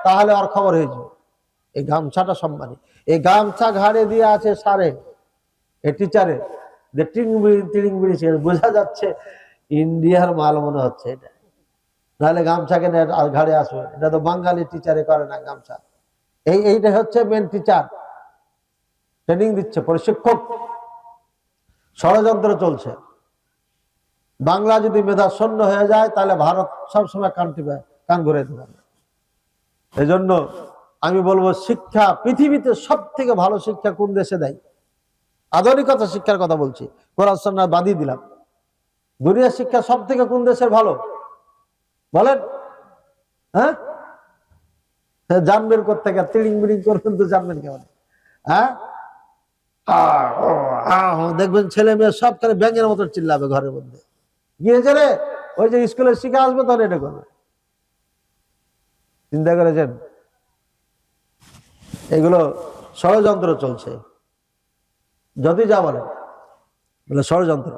তাহলে আর খবর হয়ে যাবে। এই গামছাটা সম্মানী। এই গামছা ঘাড়ে দিয়ে আছে সারে, এই টিচারে যে টিং বিড়ি বোঝা যাচ্ছে ইন্ডিয়ার মাল মনে হচ্ছে এটা। নাহলে গামছা কেন ঘাড়ে আসবে? এটা তো বাঙালি টিচারে করে না গামছা। এইটা হচ্ছে মেন টিচার, ট্রেনিং দিচ্ছে, প্রশিক্ষক। ষড়যন্ত্র চলছে। বাংলা যদি মেধা শূন্য হয়ে যায় তাহলে ভারত সবসময় কান ঘুরে দেবে। এই জন্য আমি বলবো, শিক্ষা পৃথিবীতে সব থেকে ভালো শিক্ষা কোন দেশে দেয়? আধুনিকতা শিক্ষার কথা বলছি, কোরআন সুন্নাহ বাদই দিলাম। দুনিয়ার শিক্ষা সব থেকে কোন দেশের ভালো বলেন? হ্যাঁ, জানবেন কোথেকে? তিড়িং বিড়িং করবেন তো জানবেন কেমন? হ্যাঁ, দেখবেন ছেলে মেয়ে সব খালি ব্যাঙের মতো চিল্লাবে ঘরের মধ্যে। গিয়েছে রে, ওই যে স্কুলে শিখে আসবে তখন এটা করবে। চিন্তা করেছেন? এগুলো ষড়যন্ত্র চলছে। যদি যা বলে ষড়যন্ত্র।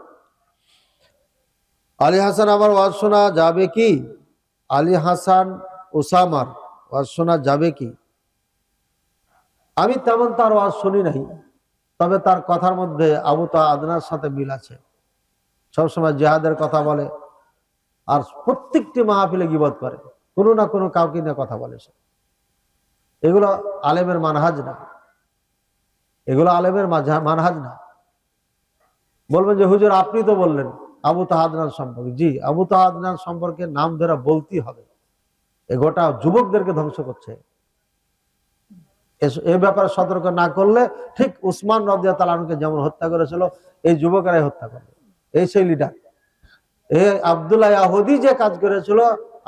আলী হাসান আমার ওয়াজ শোনা যাবে কি? আলী হাসান ওসামার ওয়াজ শোনা যাবে কি? আমি তেমন তার ওয়াজ শুনি নাই, তবে তার কথার মধ্যে আবু তা আদনার সাথে মিল আছে। সবসময় জিহাদের কথা বলে, আর প্রত্যেকটি মাহফিলে গীবত করে, কোনো না কোনো কাউকে নিয়ে কথা বলে। এগুলো আলেমের মানহাজ না, এগুলো আলেমের মানহাজ না। বলবেন যে হুজুর আপনি তো বললেন আবু তাহা আদনান সম্পর্কে। জি, আবু তাহা আদনান সম্পর্কে নাম ধরে বলতেই হবে। এ গোটা যুবকদেরকে ধ্বংস করছে। এ ব্যাপারে সতর্ক না করলে ঠিক উসমান রাদিয়াল্লাহু তাআলা আনহুকে যেমন হত্যা করেছিল, এই যুবকেরাই হত্যা করবে। এই সেই লিডার। এই আব্দুল্লাহ ইয়াহুদি যে কাজ করেছিল,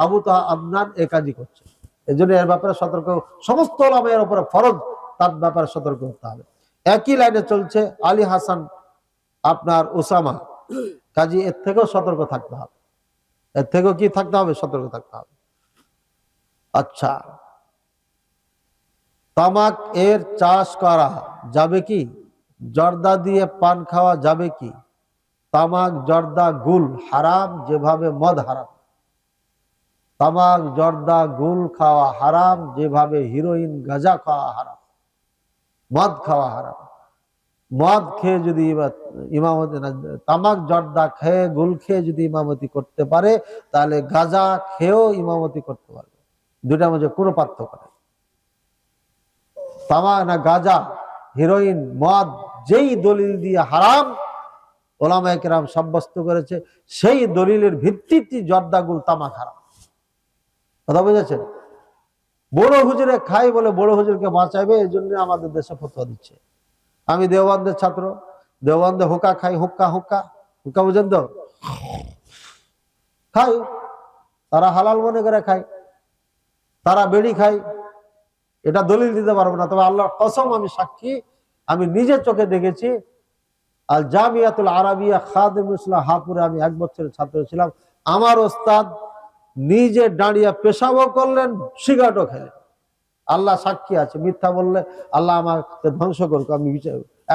আবু তাহা আদনান এই কাজই করছে। এই জন্য এর ব্যাপারে সতর্ক, সমস্ত ওলামায়ের উপরে ফরজ তার ব্যাপারে সতর্ক হতে হবে। একই লাইনে চলছে আলী হাসান আপনার ওসামা, কাজী এর থেকেও সতর্ক থাকতে হবে। এর থেকেও কি থাকতে হবে? সতর্ক থাকতে হবে। আচ্ছা, তামাক এর চাষ করা যাবে কি? জর্দা দিয়ে পান খাওয়া যাবে কি? তামাক, জর্দা, গুল হারাম যেভাবে মদ হারাম। তামাক, জর্দা, গুল খাওয়া হারাম যেভাবে হিরোইন, গাঁজা খাওয়া হারাম, মদ খাওয়া হারাম। মদ খেয়ে যদি ইমামতি না, তামাক জর্দা খেয়ে গুল খেয়ে যদি ইমামতি করতে পারে, তাহলে গাঁজা খেয়েও ইমামতি করতে পারবে। দুটার মধ্যে কোনো পার্থক্য নেই। তামাক না গাঁজা, হিরোইন, মদ যেই দলিল দিয়ে হারাম ওলামায়ে কেরাম সাব্যস্ত করেছে, সেই দলিলের ভিত্তিতে জর্দা গুল তামাক হারাম। কথা বুঝেছেন? বড় হুজুরে খাই বলে বড় হুজুরকে বাঁচাবে, এই জন্য আমাদের দেশে ফতোয়া দিচ্ছে। আমি দেওবন্দের ছাত্র, দেওবন্দে হুক্কা খাই, হুক্কা হুক্কা হুক্কা বুঝেন তো, খাই। তারা হালাল মনে করে খায়, তারা বেড়ি খায়, এটা দলিল দিতে পারবো না। তবে আল্লাহর কসম, আমি সাক্ষী, আমি নিজের চোখে দেখেছি। আল জামিয়াতুল আরাবিয়া খাদিমুল ইসলাম হাপুরে আমি 1 বছরের ছাত্র ছিলাম। আমার ওস্তাদ নিজে দাঁড়িয়ে পেশাবও করলেন, সিগারেটও খেলেন। আল্লাহ সাক্ষী আছে, মিথ্যা বললে আল্লাহ আমাকে ধ্বংস করুক, আমি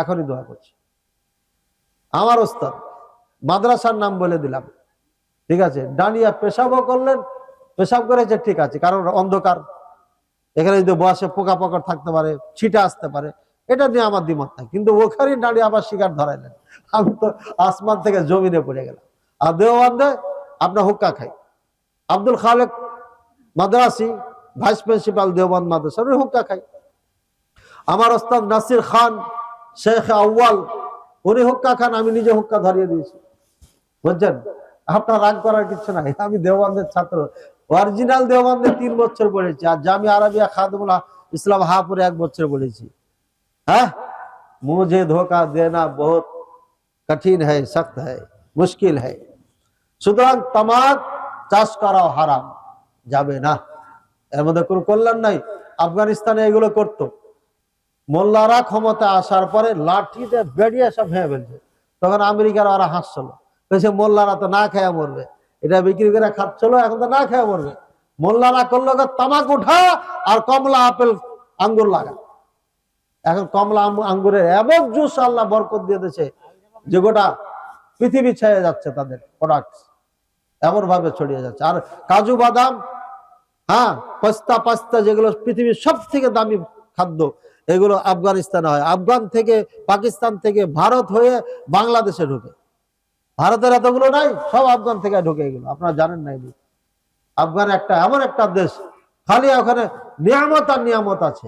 এখনই দোয়া করছি। আমার ওস্তাদ, মাদ্রাসার নাম বলে দিলাম, ঠিক আছে, দাঁড়িয়ে পেশাবও করলেন, পেশাব করেছে ঠিক আছে, কারণ অন্ধকার, এখানে যদি বসে পোকা পাকড় থাকতে পারে, ছিটা আসতে পারে, এটা নিয়ে আমার দ্বিমত নাই। কিন্তু ওখানে দাঁড়িয়ে আবার শিকার ধরাইলেন, আমি তো আসমান থেকে জমিনে পড়ে গেলাম। আর দেওবন্দে আপনার হুক্কা খাই। আব্দুল খালেক মাদ্রাসি, ভাইস প্রিন্সিপাল দেওবন্দ মাদ্রাসা, হুক্কা খাই। আমার ওস্তাদ নাসির খান, শেখ আউয়াল, উনি হুক্কা খান, আমি নিজে হুক্কা ধরিয়ে দিয়েছি। বুঝছেন? আপনার রাগ করার কিছু নাই। আমি দেওবন্দের ছাত্র, অরিজিনাল দেওবন্দে 3 বছর পড়েছি, আর জামিয়া আরাবিয়া খাদিমুল ইসলাম হাপুরে 1 বছর পড়েছি। হ্যাঁ, মুঝে ধোকা দেনা বহুত কঠিন হ্যায়, সख्त হ্যায়, মুশকিল হ্যায়। সুতরাং তামাক চাষ করাও হারাম, যাবে না, এর মধ্যে কোনো কল্যাণ নাই। আফগানিস্তানে এগুলো করতো, মোল্লারা ক্ষমতা আসার পরে লাঠিতে বেরিয়ে সব ভেঙে ফেলছে। তখন আমেরিকার ওরা হাসছিল, বলছে মোল্লারা তো না খেয়ে মরবে, এটা বিক্রি করে খাচ্ছিল, এখন তো না খেয়ে মরবে। মোল্লারা করলো তামাক উঠা আর কমলা আপেল আঙ্গুর লাগা। এখন কমলা আঙ্গুরের এমন জুস আল্লাহ বরকত দিয়ে দিয়েছে যে গোটা পৃথিবী ছেয়ে যাচ্ছে, তাদের প্রোডাক্ট এমন ভাবে ছড়িয়ে যাচ্ছে। আর কাজু বাদাম, হ্যাঁ, পাস্তা যেগুলো পৃথিবীর সব থেকে দামি খাদ্য, এগুলো আফগানিস্তানে হয়। আফগান থেকে, পাকিস্তান থেকে, ভারত হয়ে বাংলাদেশে ঢুকে। ভারতের এতগুলো নাই, সব আফগান থেকে ঢুকে এগুলো, আপনারা জানেন না। আফগান এমন একটা দেশ, খালি ওখানে নিয়ামত আর নিয়ামত আছে।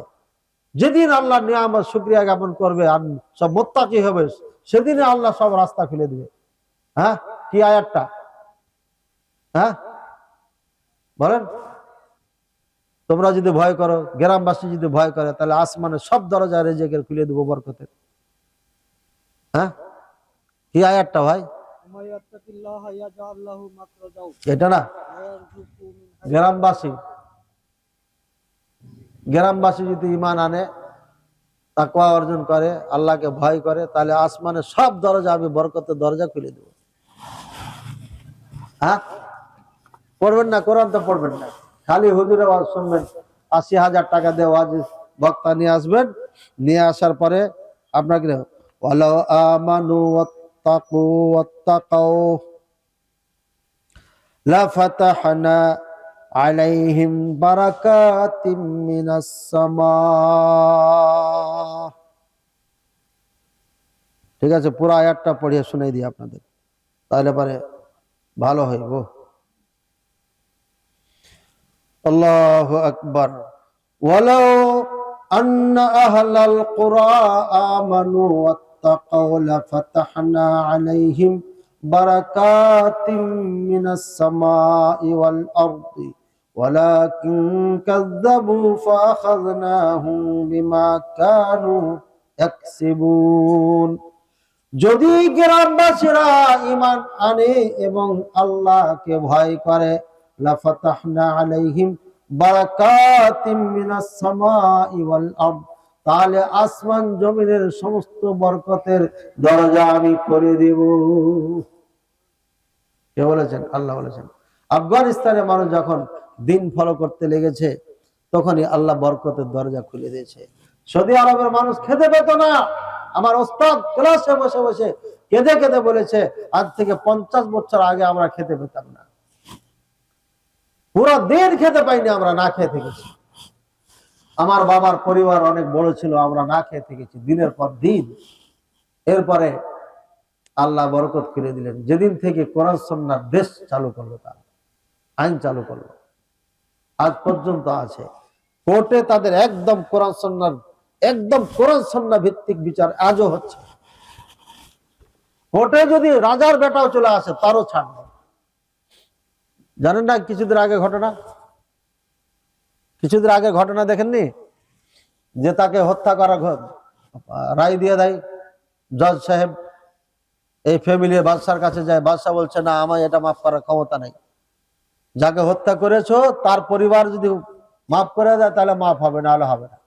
যেদিন আল্লাহ নিয়ামত শুকরিয়া জ্ঞাপন করবে আর সব মুত্তাকি হবে, সেদিনে আল্লাহ সব রাস্তা খুলে দিবে। হ্যাঁ, কি আয়াতটা? হ্যাঁ বলেন। তোমরা যদি ভয় করো, গ্রামবাসী যদি ভয় করে, তাহলে আসমানের সব দরজা রিজিকের খুলে দেবো, বরকতের। হ্যাঁ, কি আয়াতটা ভাই? এটা না, গ্রামবাসী যদি ঈমান আনে, তাকওয়া অর্জন করে, আল্লাহকে ভয় করে, তাহলে আসমানের সব দরজা আমি বরকতের দরজা খুলে দেব। হ্যাঁ, পড়বেন না, কোরআন তো পড়বেন না, খালি হুজুরের ওয়াজ শুনবেন। 80,000 টাকা দিয়ে ওয়াজ বক্তা নিয়ে আসবেন, নিয়ে আসার পরে আপনাকে ওয়ালাউ আমানু ওয়াত্তাকু ওয়াত্তাকাউ লাফাতাহনা আলাইহিম বারাকাতিম মিনাস সামা। ঠিক আছে, পুরো আয়াতটা পড়িয়ে শুনাই দিই আপনাদের, তাহলে পরে ভালো হইব। আল্লাহু আকবার। ওয়ালাউ আন্না আহলাল কুরা আমানু ওয়াত্তাকাউ লাফাতাহনা আলাইহিম বারাকাতিম মিনাস সামাই ওয়াল আরদি ওয়ালাকিন কাযযাবু ফাআখাযনাহুম বিমা কানু ইয়াকসিবুন। যদি গ্রামবাসীরা ঈমান আনে এবং আল্লাহকে ভয় করে, লাফাতাহনা আলাইহিম বারাকাতিম মিনাস সামাই ওয়াল আরদ, তাহলে আসমান জমিনের সমস্ত বরকতের দরজা আমি খুলে দেব। কে বলেছেন? আল্লাহ বলেছেন। আফগানিস্তানের মানুষ যখন দিন ফলো করতে লেগেছে, তখনই আল্লাহ বরকতের দরজা খুলে দিয়েছে। সৌদি আরবের মানুষ খেতে পেত না। আমার ওস্তাদ ক্লাসে বসে বসে কেঁদে কেঁদে বলেছে, আজ থেকে 50 বছর আগে আমরা খেতে পেতাম না, পুরো দিন খেতে পাইনি, আমরা না খেয়ে থেকেছি। আমার বাবার পরিবার অনেক বড় ছিল, আমরা না খেয়ে থেকেছি দিনের পর দিন। এরপরে আল্লাহ বরকত করে দিলেন। যেদিন থেকে কোরআন সুন্নাহর দেশ চালু করলো, তার আইন চালু করলো, আজ পর্যন্ত আছে। কোর্টে তাদের একদম কোরআন সুন্নাহ ভিত্তিক বিচার আজও হচ্ছে। কোর্টে যদি রাজার বেটাও চলে আসে তারও ছাড় নেই। জানেন না কিছুদিন আগে ঘটনা দেখেননি, যে তাকে হত্যা করা রায় দিয়ে দেয় জজ সাহেব। এই ফ্যামিলি বাদশার কাছে যায়, বাদশা বলছে না, আমায় এটা মাফ করার ক্ষমতা নাই। যাকে হত্যা করেছো তার পরিবার যদি মাফ করে দেয় তাহলে মাফ হবে, না হলে হবে না।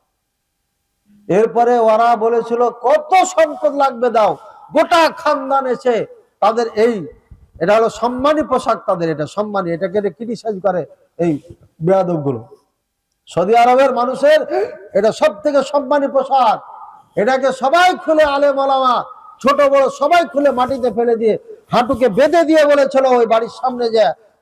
এরপরে ওরা বলেছিল কত সম্পদ লাগবে দাও, গোটা খানদান এসে তাদের এটা হলো সম্মানী পোশাক, তাদের এটা সম্মানী, এটাকে ক্রিটিসাইজ করে এই বেয়াদব গুলো। সৌদি আরবের মানুষের এটা সব থেকে সম্মানী পোশাক, এটাকে সবাই খুলে, আলেম ওলামা ছোট বড় সবাই খুলে মাটিতে ফেলে দিয়ে হাঁটুকে বেঁধে দিয়ে বলেছিল ওই বাড়ির সামনে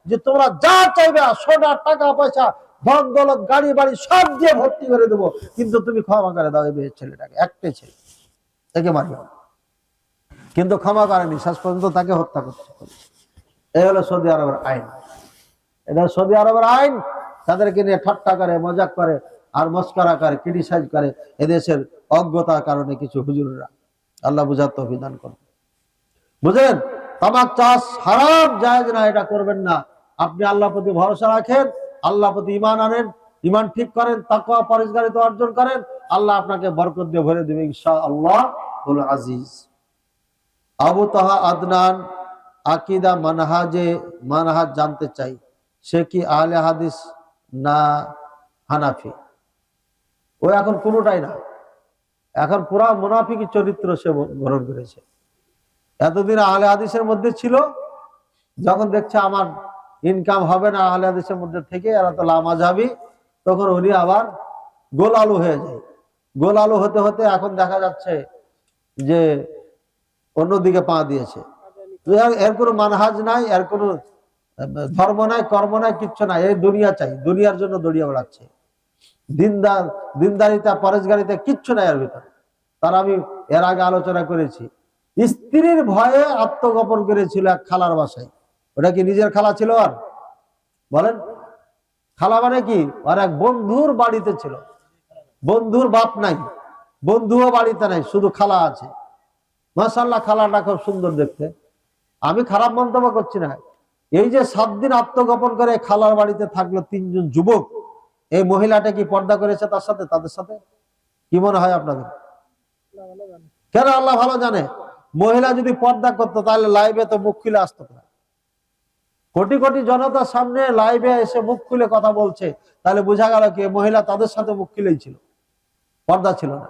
যে তোমরা যা চাইবে, সোনা টাকা পয়সা ধন দৌলত গাড়ি বাড়ি সব দিয়ে ভর্তি করে দেবো, কিন্তু তুমি ক্ষমা করে দাও এই ছেলেটাকে, একটাই ছেলে, একে মারবে। কিন্তু ক্ষমা করেনি, শেষ পর্যন্ত তাকে হত্যা করতে। এই হলো সৌদি আরবের আইন। এটা সৌদি আরবের আইন। তাদেরকে নিয়ে ঠাট্টা করে, মজাক করে আর মস্করা করে, ক্রিটিসাইজ করে এদেশের অজ্ঞতার কারণে কিছু হুজুররা। আল্লাহ বুঝার তৌফিক দান করুন। বুঝলেন, তামাক চাষ হারাম, জায়েজ না, এটা করবেন না। আপনি আল্লাহর প্রতি ভরসা রাখেন, আল্লাহর প্রতি ঈমান আনেন, ঈমান ঠিক করেন, তাকওয়া পরহেজগারিতা অর্জন করেন, আল্লাহ আপনাকে বরকত দিয়ে ভরে দেবে ইনশাআল্লাহ হুল আজিজ। আবু তাহা আদনান আকীদা মানহাজ জানতে চাই, সে কি আহলে হাদিস না হানাফি? ও এখন কোনোটাই না, এখন পুরা মুনাফিকি চরিত্র সে গ্রহণ করেছে। এতদিন আহলে হাদিসের মধ্যে ছিল, যখন দেখছে আমার ইনকাম হবে না আহলে হাদিসের মধ্যে থেকে, এরা তো লামাযাবি, তখন উনি আবার গোল আলু হয়ে যায়। গোল আলু হতে হতে এখন দেখা যাচ্ছে যে অন্যদিকে পা দিয়েছে। এর কোনো মানহাজ নাই, এর কোনো ধর্ম নাই, কর্ম নাই, কিচ্ছু নাই, এই দুনিয়া চাই, দুনিয়ার জন্য দড়িয়ে বেড়াচ্ছে। দিনদারিতা পরেশগারিতা কিচ্ছু নাই এর ভিতরে। তার আমি এর আগে আলোচনা করেছি, স্ত্রীর ভয়ে আত্মগোপন করেছিল এক খালার বাসায়। ওটা কি নিজের খালা ছিল? আর বলেন, খালা মানে কি? আর এক বন্ধুর বাড়িতে ছিল। বন্ধুর বাপ নাই, বন্ধুও বাড়িতে নাই, শুধু খালা আছে। মাশাআল্লাহ, খালাটা খুব সুন্দর দেখতে, আমি খারাপ মন্তব্য করছি না। এই যে 7 দিন আত্মগোপন করে খালার বাড়িতে থাকলো 3 জন যুবক, এই মহিলাটা কি পর্দা করেছে তাদের সাথে? কি মনে হয় আপনাদের? কেন? আল্লাহ ভালো জানে। মহিলা যদি পর্দা করতো তাহলে লাইভে তো মুখ খুলে আসতো না। কোটি কোটি জনতার সামনে লাইভে এসে মুখ খুলে কথা বলছে, তাহলে বোঝা গেল কি মহিলা তাদের সাথে মুখ খুলেই ছিল, পর্দা ছিল না।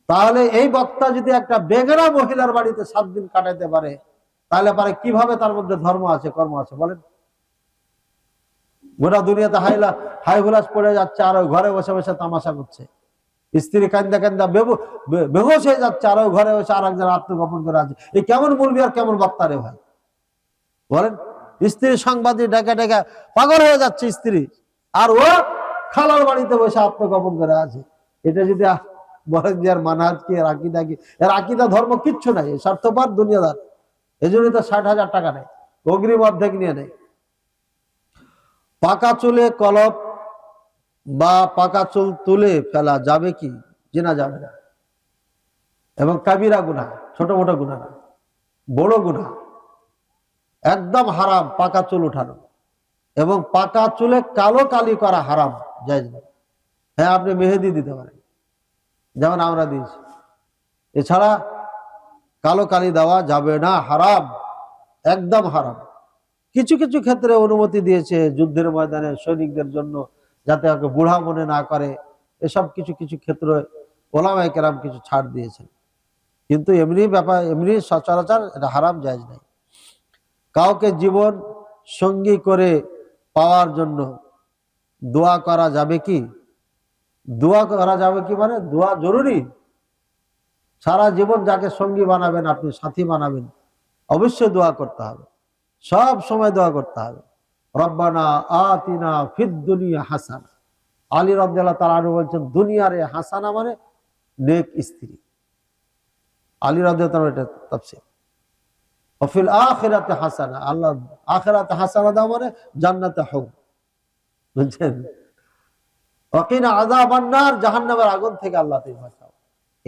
তাহলে এই বক্তা যদি একটা বেগানা মহিলার বাড়িতে 7 দিন কাটাইতে পারে, তাহলে পারে কিভাবে তার মধ্যে ধর্ম আছে, কর্ম আছে? বলেন। গোটা দুনিয়াতে হাই হুলাস পড়ে যাচ্ছে, আর ওই ঘরে বসে বসে তামাশা করছে। স্ত্রী কান্দা কান্দা বেহুশ হয়ে যাচ্ছে, আর ওই ঘরে বসে আর একজন আত্মগোপন করে আছে। এই কেমন বলবি আর কেমন বক্তা রে ভাই, বলেন। স্ত্রী সাংবাদিক ডেকে ডেকে পাগল হয়ে যাচ্ছে স্ত্রী, আর ও খালার বাড়িতে বসে আত্মগোপন করে আছে। এটা যদি বলেন যে আর মানহাজ কি, এর আকীদা কি? এর আকীদা ধর্ম কিচ্ছু নাই, স্বার্থপর দুনিয়াদার। এই জন্যই তো 60,000 টাকা নেয়, অগ্রিম অর্ধেক নিয়ে নেয়। পাকা চুলে কলপ বা পাকা চুল তুলে ফেলা যাবে কি? জিনা যাবে না। এবং কাবিরা গুনাহ, ছোট মোটো গুনাহ না, বড় গুনাহ, একদম হারাম পাকা চুল উঠানো। এবং পাকা চুলে কালো কালি করা হারাম, জায়েজ না। হ্যাঁ, আপনি মেহেদি দিতে পারেন, যেমন আমরা দিয়েছি, এছাড়া কালো কালি দেওয়া যাবে না, হারাম, একদম হারাম। কিছু কিছু ক্ষেত্রে অনুমতি দিয়েছে যুদ্ধের ময়দানে সৈনিকদের জন্য, যাতে ওকে বুড়া মনে না করে, এসব কিছু কিছু ক্ষেত্রে ওলামায়ে কেরাম কিছু ছাড় দিয়েছেন। কিন্তু এমনি ব্যাপার, এমনি সচরাচর এটা হারাম, জায়েজ নাই। কাউকে জীবন সঙ্গী করে পাওয়ার জন্য দোয়া করা যাবে কি? দোয়া করা যাবে কি মানে দোয়া জরুরি। সারা জীবন যাকে সঙ্গী বানাবেন, আপনি সাথী বানাবেন, অবশ্যই দোয়া করতে হবে, সব সময় দোয়া করতে হবে। রব্বানা আতিনা ফিদ দুনিয়া হাসানা। আলী রাদিয়াল্লাহু তাআলা আনহু বলছেন, দুনিয়ারে হাসানা মানে নেক স্ত্রী। আলী রাদিয়াল্লাহু তাআলা এটা তাফসীর। ওয়াফিল আখিরাতে হাসানা, আল্লাহ আখিরাতে হাসানা দাও মানে জান্নাতে হোক, বুঝছেন? ওয়াকিনা আযাবান নার, জাহান্নামের আগুন থেকে আল্লাহ তুমি বাঁচাও।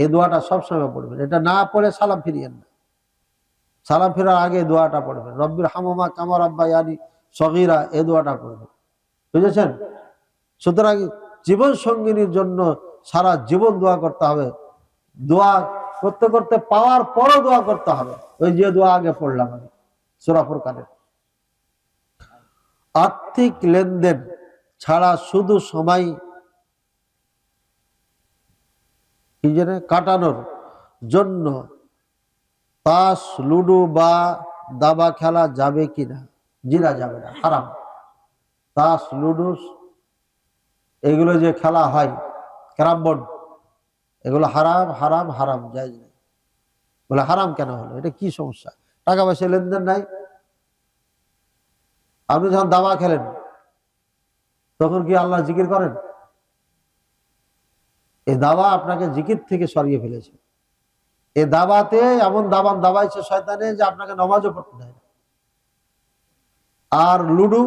এই দোয়াটা সবসময় পড়বেন। এটা না পড়ে সালাম ফিরিয়েন না। সালাম ফেরার আগে দোয়াটা পড়বেন, রব্বির হামহুমা কামা রাব্বায়ানি সগীরা, এই দোয়াটা পড়বেন, বুঝেছেন? সুতরাং জীবন সঙ্গিনীর জন্য সারা জীবন দোয়া করতে হবে। দোয়া করতে করতে পাওয়ার পরও দোয়া করতে হবে। ওই যে দোয়া আগে পড়লাম আমি সূরা ফুরকানের। আর্থিক লেনদেন ছাড়া শুধু সময় কি জানে কাটানোর জন্য তাস, লুডো বা দাবা খেলা যাবে কিনা? জিনা যাবে না, হারাম। তাস, লুডো এগুলো যে খেলা হয়, ক্যারাম বোর্ড, এগুলো হারাম হারাম হারাম, জায়েজ নেই। বলে হারাম কেন হলো? এটা কি সমস্যা? টাকা পয়সা লেনদেন নাই। আপনি যখন দাবা খেলেন তখন কি আল্লাহ জিকির করেন? এই দাবা আপনাকে জিকির থেকে সরিয়ে ফেলেছে। এই দাবাতে এমন দাবান দাবাইছে শয়তানে যে আপনাকে নামাজও পড়তে দেয় না। আর লুডু,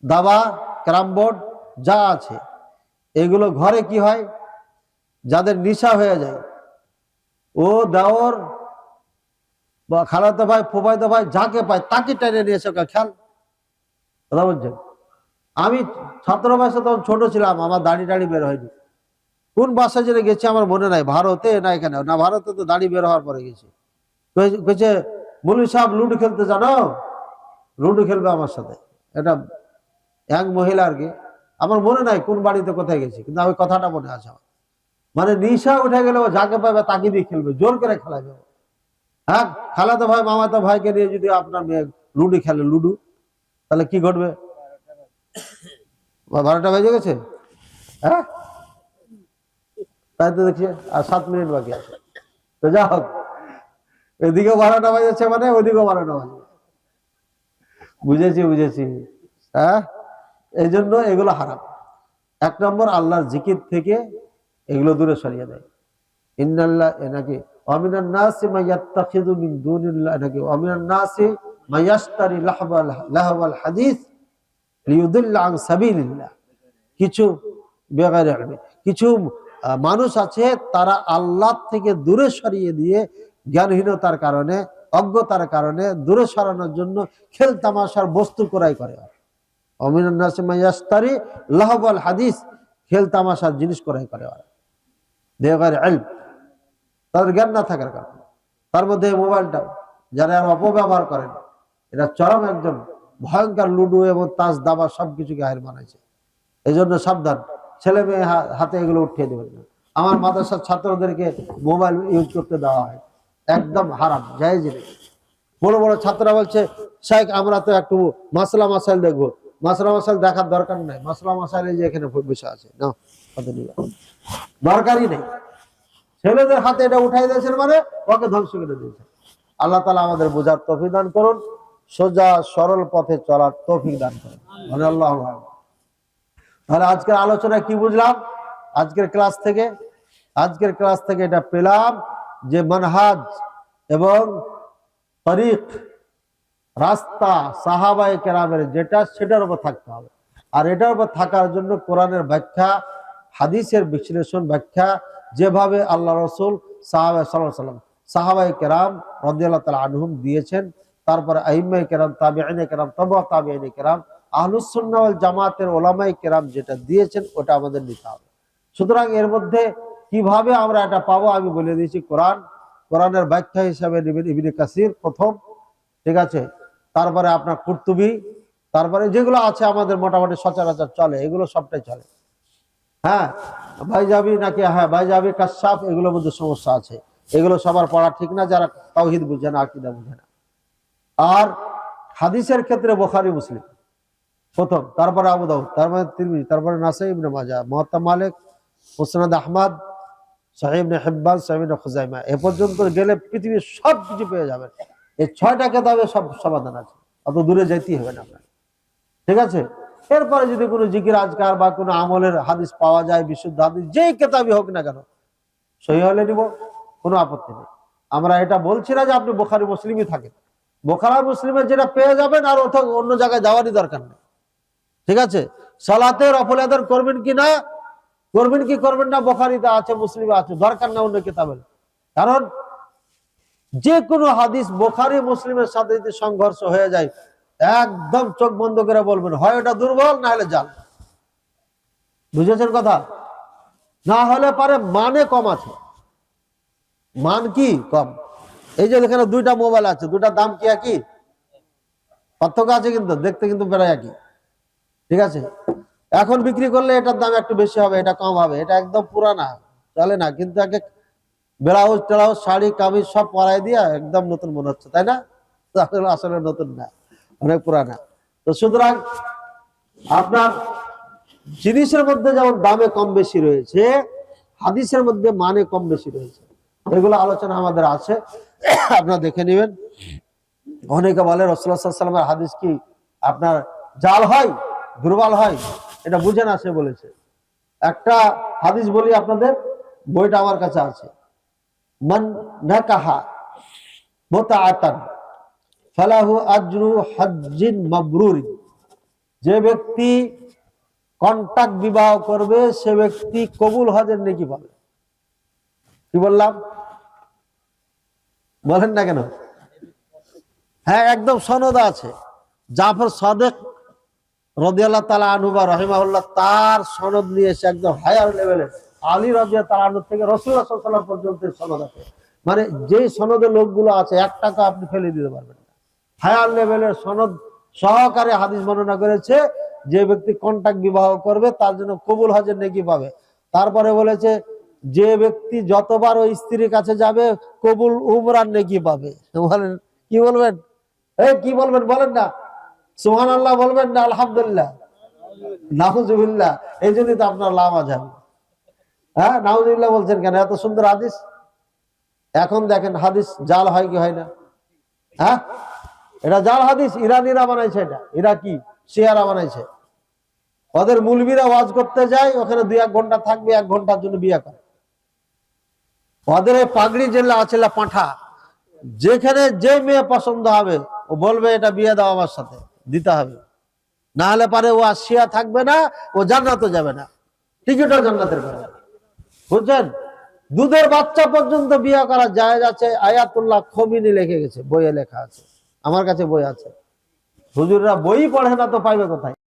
দাবা, ক্যারাম বোর্ড যা আছে এগুলো ঘরে কি হয়, যাদের নেশা হয়ে যায়, ও দেওর বা খালাতো ভাই, ফুফাইতো ভাই যাকে পায় তাকে টেনে নিয়ে এসে খেয়াল। কথা বলছেন? আমি ছাত্র বয়সে তখন ছোট ছিলাম, আমার দাড়ি টাড়ি বের হয়নি। কোন বাসায় যেন গেছি আমার মনে নাই, ভারতে না এখানে না, ভারতে তো দাড়ি বের হওয়ার পরে গেছি। কইছে মৌলভী সাহেব লুডো খেলতে জানো? লুডো খেলবে আমার সাথে। এটা এক মহিলা আর কি, আমার মনে নাই কোন বাড়িতে কোথায় গেছি, কিন্তু আমি কথাটা মনে আছে আমার। মানে নেশা উঠে গেলে ও যাকে পাবে তাকে দিয়ে খেলবে, জোর করে খেলাবে। হ্যাঁ, খালাতো ভাই মামাতো ভাইকে নিয়ে যদি আপনার মেয়ে লুডো খেলে, লুডো, তাহলে কি ঘটবে? 12টা বেজে গেছে। হ্যাঁ, তাই তো দেখছি আর 7 মিনিট বাকি আছে। তো যা হোক, এদিকে 12টা বাজেছে মানে ওইদিকেও 12টা বাজে। বুঝেছি বুঝেছি। হ্যাঁ, এই জন্য এগুলো হারাম। 1 নম্বর আল্লাহর জিকির থেকে এগুলো দূরে সরিয়ে দেয়। ইন্নাল্লাহ নাকি ওয়ামিনান নাসি মাইয়াত্তাখিযু মিন দুনিল্লাহ নাকি ওয়ামিনান নাসি মাইয়াশতারি লাহওয়াল হাদিস লিয়ুদিল্লা আন সাবিলিল্লাহ। কিছু বেগাইরে ইলমি, কিছু মানুষ আছে তারা আল্লাহ থেকে দূরে সরিয়ে দিয়ে জ্ঞানহীনতার কারণে, অজ্ঞতার কারণে দূরে সরানোর জন্য খেল তামাশার বস্তু ক্রয় করে। ওয়ামিনান নাসি মাইয়াশতারি লাহওয়াল হাদিস, খেল তামাশার জিনিস ক্রয় করে ওরা বেগাইরে ইলম, তাদের জ্ঞান না থাকার কারণে। তার মধ্যে মোবাইলটা যারা অপব্যবহার করেন, এটা চরম একজন ভয়ঙ্কর লুডো এবং তাস, দাবা সবকিছুকে হার বানাইছে। এই জন্য সাবধান, ছেলে মেয়ে হাতে এগুলো উঠিয়ে দেবেন না। আমার মাদ্রাসার ছাত্রদেরকে মোবাইল ইউজ করতে দেওয়া হয়, একদম হারাম, জায়েজ নেই। বড় বড় ছাত্ররা বলছে শেখ আমরা তো একটু মাসলা মাসাইল দেখবো। মাসলা মাসাইল দেখার দরকার নাই, মাসলা মাসাইল যে এখানে বসে আছে না, দরকারই নেই। ছেলেদের হাতে এটা উঠাই দিয়েছেন মানে ওকে ধ্বংস করে দিয়েছেন। আল্লাহ তাআলা আমাদের বোঝার তৌফিক দান করুন, সোজা সরল পথে চলার তৌফিক দান করুন। মানে আল্লাহ। তাহলে আজকের আলোচনা কি বুঝলাম? আজকের ক্লাস থেকে এটা পেলাম যে মানহাজ এবং তরিক, রাস্তা সাহাবায়ে কেরামের যেটা, সেটার উপর থাকতে হবে। আর এটার উপর থাকার জন্য কোরআনের ব্যাখ্যা, হাদিসের বিশ্লেষণ, ব্যাখ্যা যেভাবে আল্লাহ রসুল সাহাবায়ে কেরাম রাদিয়াল্লাহু তাআলা আনহুম দিয়েছেন, তারপরে আইম্মায়ে কেরাম, তাবিঈনে কেরাম, তাবা তাবিঈনে কেরাম, আহলুস সুন্নাহ ওয়াল জামাতের উলামায়ে কেরাম যেটা দিয়েছেন ওটা আমাদের নিতে হবে। সুতরাং এর মধ্যে কিভাবে আমরা এটা পাবো আমি বলে দিয়েছি। কোরআনের ব্যাখ্যা হিসাবে নেবেন ইবনে কাসির প্রথম, ঠিক আছে? তারপরে আপনার কুরতুবী, তারপরে যেগুলো আছে আমাদের মোটামুটি সচরাচর চলে, এগুলো সবটাই চলে। হ্যাঁ, বাইজাবি নাকি, হ্যাঁ বাইজাবি, কাশাফ, এগুলোর মধ্যে সমস্যা আছে। এগুলো সবার পড়া ঠিক না যারা তাওহীদ বুঝে না, আকীদা বুঝে না। আর হাদিসের ক্ষেত্রে বুখারী, মুসলিম প্রথম, তারপরে আবু দাউদ, তারপরে তিরমিজি, তারপরে নাসাই, ইবনে মাজাহ, মুওয়াত্তা মালিক, মুসনাদ আহমদ, সহিহ ইবনে হিব্বান, সহিহ ইবনে খুজাইমা, এ পর্যন্ত গেলে পৃথিবীর সব কিছু পেয়ে যাবেন। এই 6টা কিতাবে সব সমাধান আছে, অত দূরে যেতেই হবে না আপনার, ঠিক আছে? এরপরে যদি কোনো জিকির আজকার বা কোনো আমলের হাদিস পাওয়া যায়, বিশুদ্ধ হাদিস, যেই কিতাবই হোক না কেন, সহিহ হলে নিব, কোনো আপত্তি নেই। আমরা এটা বলছি না যে আপনি বোখারি মুসলিমই থাকেন, বোখারা মুসলিমের যেটা পেয়ে যাবেন আর অন্য জায়গায় যাওয়ারই দরকার নেই। ঠিক আছে, সালাতের নফল আদায় করবেন কি না, করবেন কি করবেন না বোখারিতে আছে, মুসলিমে আছে, দরকার না অন্য কিতাবে। কারণ যে কোনো হাদিস বোখারি মুসলিমের সাথে যদি সংঘর্ষ হয়ে যায়, একদম চোখ বন্ধ করে বলবেন হয় ওটা দুর্বল না হলে জাল। বুঝেছেন কথা? না হলে পারে মানে কম আছে, মান কি কম। এই যে এখানে দুইটা মোবাইল আছে, দুইটা দাম কি একই? পার্থক্য আছে কিন্তু, দেখতে কিন্তু প্রায় একই। ঠিক আছে, এখন বিক্রি করলে এটার দাম একটু বেশি হবে, এটা কম হবে, এটা একদম পুরানা চলে না, কিন্তু একে ব্লাউজ টেলাউজ শাড়ি কামিজ সব পরাই দিয়া একদম নতুন মনে হচ্ছে, তাই না? আসলে নতুন না, অনেক পুরানা। তো সুতরাং আপনার জিনিসের মধ্যে যেমন দামে কম বেশি রয়েছে, হাদিসের মধ্যে মানে কম বেশি রয়েছে, এগুলো আলোচনা আমাদের আছে, আপনারা দেখে নেবেন। অনেকে বলে রাসূলুল্লাহ সাল্লাল্লাহু আলাইহি ওয়াসাল্লামের হাদিস কি আপনার জাল হয়, দুর্বল হয়, এটা বুঝে না সে বলেছে। একটা হাদিস বলি আপনাদের, বইটা আমার কাছে আছে। মান নাকাহা মুতাআতান ফালাহু আজরু হজ্জিন মাবরুর। যে ব্যক্তি কন্টাক্ট বিবাহ করবে সে ব্যক্তি কবুল হজের নেকি পাবে। কি বললাম? বলেন না কেন? হ্যাঁ, একদম সনদ আছে। জাফর সাদেক রাদিয়াল্লাহু তাআলা আনহু বা রাহিমাহুল্লাহ তার সনদ নিয়ে এসে একদম হায়ার লেভেলের, আলী রাদিয়াল্লাহু তাআলা আনহু থেকে রাসূলুল্লাহ সাল্লাল্লাহু আলাইহি ওয়াসাল্লাম পর্যন্ত সনদ আছে। মানে যে সনদের লোকগুলো আছে, এক টাকা আপনি ফেলে দিতে পারবেন না। হায়ার লেভেলের সনদ সহকারে হাদিস বর্ণনা করেছে, যে ব্যক্তি কন্টাক্ট বিবাহ করবে তার জন্য কবুল হজের নেকি পাবে। তারপরে বলেছে যে ব্যক্তি যতবার ওই স্ত্রীর কাছে যাবে কবুল উমরার নেকি পাবে। বলেন কি বলবেন? এই কি বলবেন বলেন না? সুবহানাল্লাহ বলবেন না আলহামদুলিল্লাহ? নাউজুবিল্লাহ। এই জন্যই তো আপনার লাভ আছে। হ্যাঁ, নাউজুবিল্লাহ বলছেন কেন? এত সুন্দর হাদিস। এখন দেখেন হাদিস জাল হয় কি হয় না? হ্যাঁ, এটা জাল হাদিস, ইরানিরা বানাইছে, এটা ইরাকি শিয়ারা বানাইছে। ওদের মুলবিরা ওয়াজ করতে যায়, ওখানে 2-1 ঘন্টা থাকবে, 1 ঘন্টার জন্য বিয়ে করে। ওদের এই পাগড়ি জেলা আছে পাঁঠা, যেখানে যে মেয়ে পছন্দ হবে ও বলবে এটা বিয়ে দাও আমার সাথে, দিতে হবে, না হলে পারে ও আর শিয়া থাকবে না, ও জান্নাতে যাবে না, টিকিটও জান্নাতের পাবে না। বুঝছেন? দুধের বাচ্চা পর্যন্ত বিয়ে করা জায়েজ আছে, আয়াতুল্লাহ খমিনি লিখে গেছে, বইয়ে লেখা আছে, আমার কাছে বই আছে। হুজুররা বই পড়ে না তো পাইবে কোথায়?